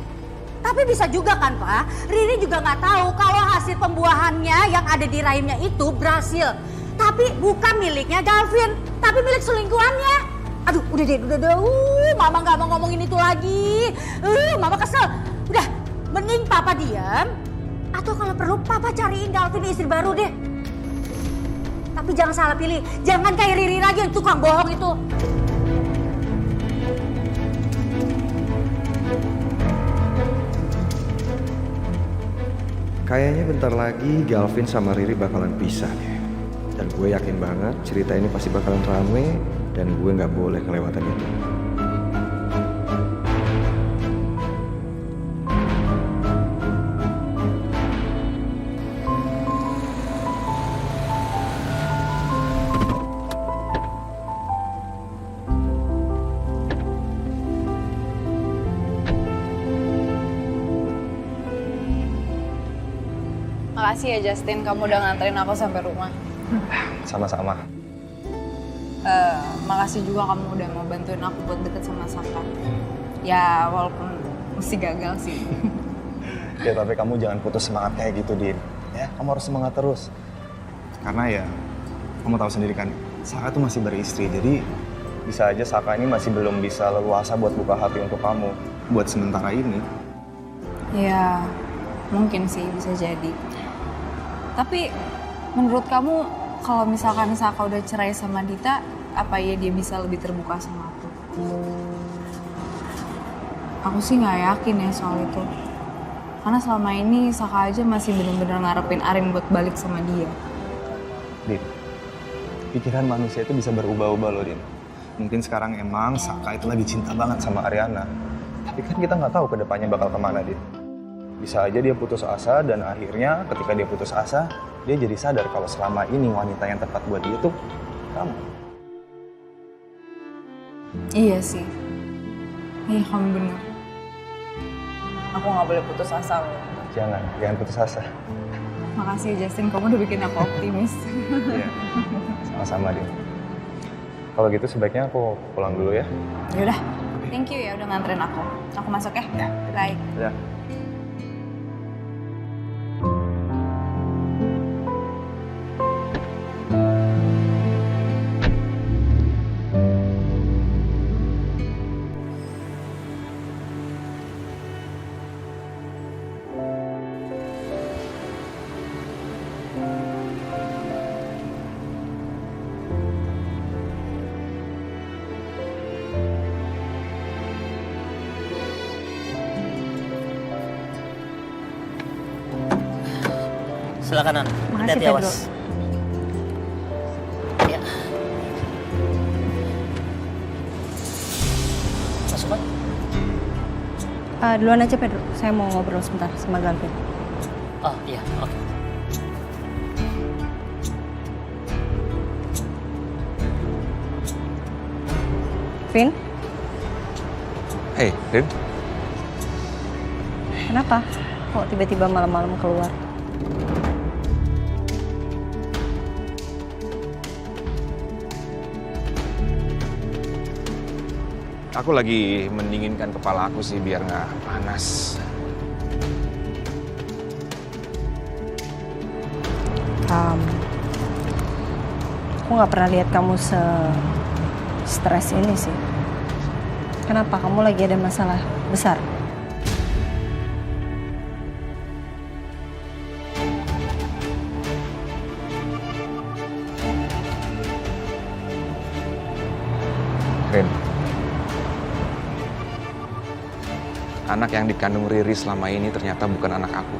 Q: Tapi bisa juga kan, Pak? Riri juga nggak tahu kalau hasil pembuahannya yang ada di rahimnya itu berhasil. Tapi bukan miliknya Gavin, tapi milik selingkuhannya. Aduh, udah deh. Mama nggak mau ngomongin itu lagi. Mama kesel. Udah, mending Papa diam. Atau kalau perlu Papa cariin Gavin istri baru deh. Tapi jangan salah pilih. Jangan kayak Riri lagi yang tukang bohong itu.
P: Kayaknya bentar lagi Galvin sama Riri bakalan pisah deh. Dan gue yakin banget cerita ini pasti bakalan rame dan gue nggak boleh kelewatan itu.
D: Makasih ya Justin, kamu udah nganterin aku sampai rumah.
P: Sama-sama.
D: Makasih juga kamu udah mau bantuin aku buat deket sama Saka. Ya walaupun mesti gagal sih.
P: Ya tapi kamu jangan putus semangat kayak gitu, Din. Ya, kamu harus semangat terus. Karena ya, kamu tahu sendiri kan, Saka tuh masih beristri, jadi bisa aja Saka ini masih belum bisa leluasa buat buka hati untuk kamu buat sementara ini.
D: Ya mungkin sih bisa jadi. Tapi menurut kamu kalau misalkan Saka udah cerai sama Dita, apa ya dia bisa lebih terbuka sama aku? Aku sih nggak yakin ya soal itu. Karena selama ini Saka aja masih bener-bener ngarepin Arin buat balik sama dia.
P: Din, pikiran manusia itu bisa berubah-ubah loh, Din. Mungkin sekarang emang Saka itu lagi cinta banget sama Ariana. Tapi kan kita nggak tahu ke depannya bakal kemana, Din. Bisa aja dia putus asa dan akhirnya ketika dia putus asa, dia jadi sadar kalau selama ini wanita yang tepat buat dia tuh kamu.
D: Iya sih. Iya kamu bener. Aku nggak boleh putus asa loh.
P: Jangan putus asa.
D: Makasih Justin, kamu udah bikin aku optimis.
P: Iya, sama-sama, Din. Kalau gitu sebaiknya aku pulang dulu ya.
D: Yaudah, thank you ya udah nganterin aku. Aku masuk ya?
P: Ya.
D: Bye.
P: Ya.
N: Silakan, Nan.
O: Makasih,
N: Hati-hati,
O: Pedro.
N: awas. Ya. Masuk, Pak.
O: Duluan aja Pedro, saya mau ngobrol sebentar sama Galvin.
N: Oh, iya, oke.
O: Vin,
C: Hey, Rin.
O: kenapa? Kok tiba-tiba malam-malam keluar?
E: Aku lagi mendinginkan kepala aku sih biar nggak panas.
O: Aku nggak pernah lihat kamu stres ini sih. Kenapa? Kamu lagi ada masalah besar?
E: Rin, anak yang dikandung Riri selama ini ternyata bukan anak aku.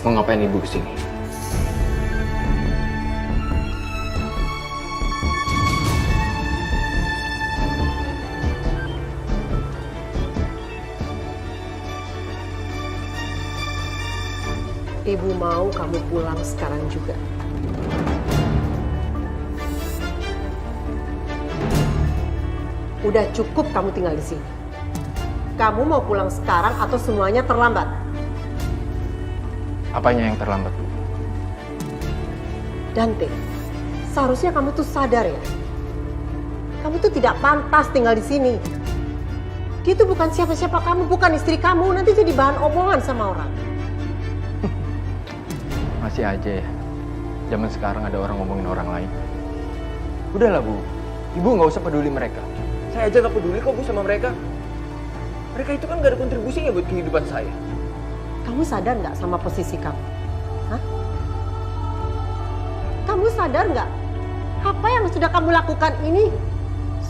L: Mau ngapain ibu kesini?
F: Ibu mau kamu pulang sekarang juga. Udah cukup kamu tinggal di sini. Kamu mau pulang sekarang atau semuanya terlambat?
L: Apanya yang terlambat, Bu?
F: Dante, seharusnya kamu tuh sadar ya. Kamu tuh tidak pantas tinggal di sini. Dia tuh bukan siapa-siapa kamu, bukan istri kamu. Nanti jadi bahan omongan sama orang.
L: Masih aja ya. Zaman sekarang ada orang ngomongin orang lain. Udahlah, Bu. Ibu nggak usah peduli mereka. Saya aja nggak peduli kok, Bu, sama mereka. Mereka itu kan nggak ada kontribusinya buat kehidupan saya.
F: Kamu sadar nggak sama posisi kamu? Hah? Kamu sadar nggak? Apa yang sudah kamu lakukan ini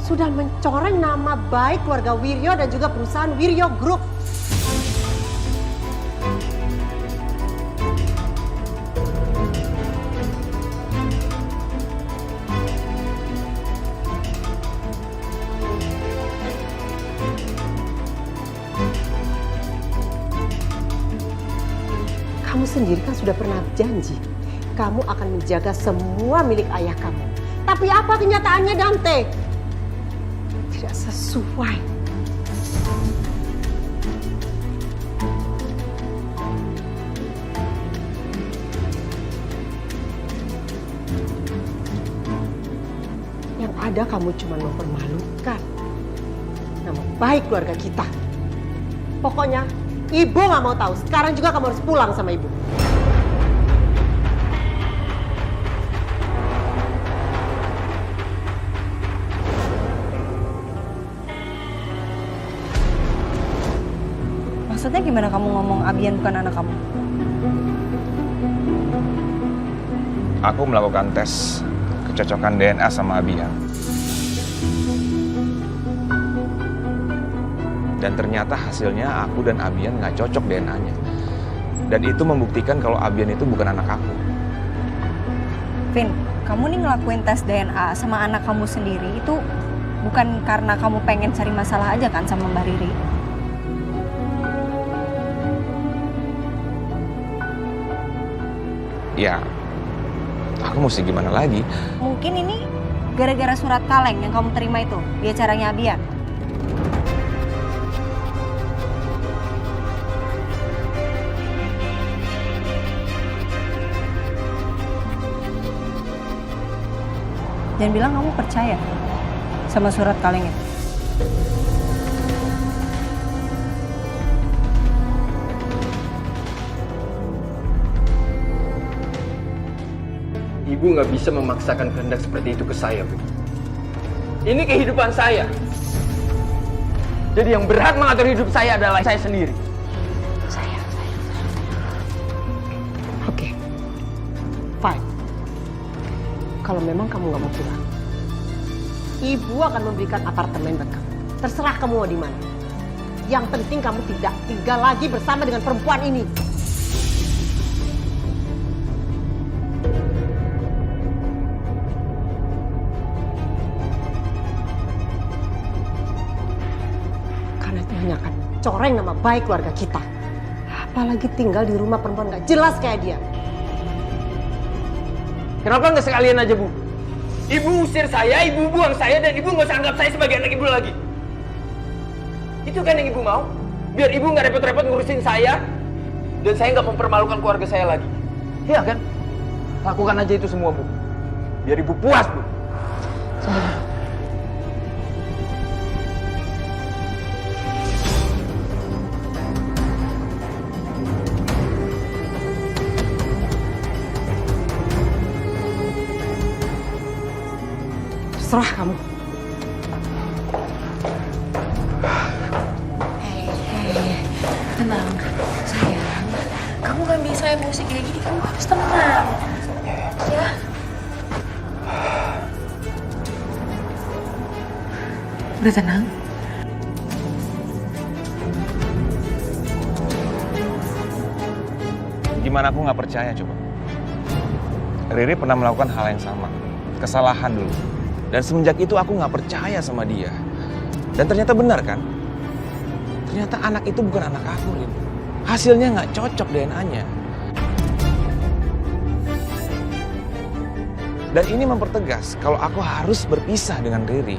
F: sudah mencoreng nama baik keluarga Wiryo dan juga perusahaan Wiryo Group. sendiri kan sudah pernah janji kamu akan menjaga semua milik ayah kamu. Tapi apa kenyataannya, Dante? Tidak sesuai. Yang ada kamu cuma mempermalukan nama baik keluarga kita. Pokoknya ibu nggak mau tahu. Sekarang juga kamu harus pulang sama ibu.
O: Maksudnya gimana kamu ngomong Abian bukan anak kamu?
E: Aku melakukan tes kecocokan DNA sama Abian. Dan ternyata hasilnya aku dan Abian nggak cocok DNA-nya. Dan itu membuktikan kalau Abian itu bukan anak aku.
O: Vin, kamu nih ngelakuin tes DNA sama anak kamu sendiri itu bukan karena kamu pengen cari masalah aja kan sama Mbak Riri?
E: Ya, aku mesti gimana lagi?
O: Mungkin ini gara-gara surat kaleng yang kamu terima itu di acaranya Abian. Jangan bilang kamu percaya sama surat kaleng itu.
L: Ibu nggak bisa memaksakan kehendak seperti itu ke saya, Bu. Ini kehidupan saya. Jadi yang berhak mengatur hidup saya adalah saya sendiri.
F: Oke, fine. Kalau memang kamu nggak mau pulang, ibu akan memberikan apartemen buat kamu. Terserah kamu mau di mana. Yang penting kamu tidak tinggal lagi bersama dengan perempuan ini. Karena itu hanya akan coreng nama baik keluarga kita. Apalagi tinggal di rumah perempuan nggak jelas kayak dia.
L: Kenapa nggak sekalian aja, Bu? Ibu usir saya, ibu buang saya, dan ibu nggak usah anggap saya sebagai anak ibu lagi. Itu kan yang ibu mau? Biar ibu nggak repot-repot ngurusin saya, dan saya nggak mempermalukan keluarga saya lagi. Iya kan? Lakukan aja itu semua, Bu. Biar ibu puas, Bu.
F: Terserah kamu.
K: Tenang, sayang. Kamu gak bisa emosi kayak gini, kamu harus tenang. Ya. Udah tenang?
E: Gimana aku nggak percaya coba? Riri pernah melakukan hal yang sama, kesalahan dulu. Dan semenjak itu aku nggak percaya sama dia. Dan ternyata benar kan? Ternyata anak itu bukan anak aku, Rin. Hasilnya nggak cocok DNA-nya. Dan ini mempertegas kalau aku harus berpisah dengan Riri.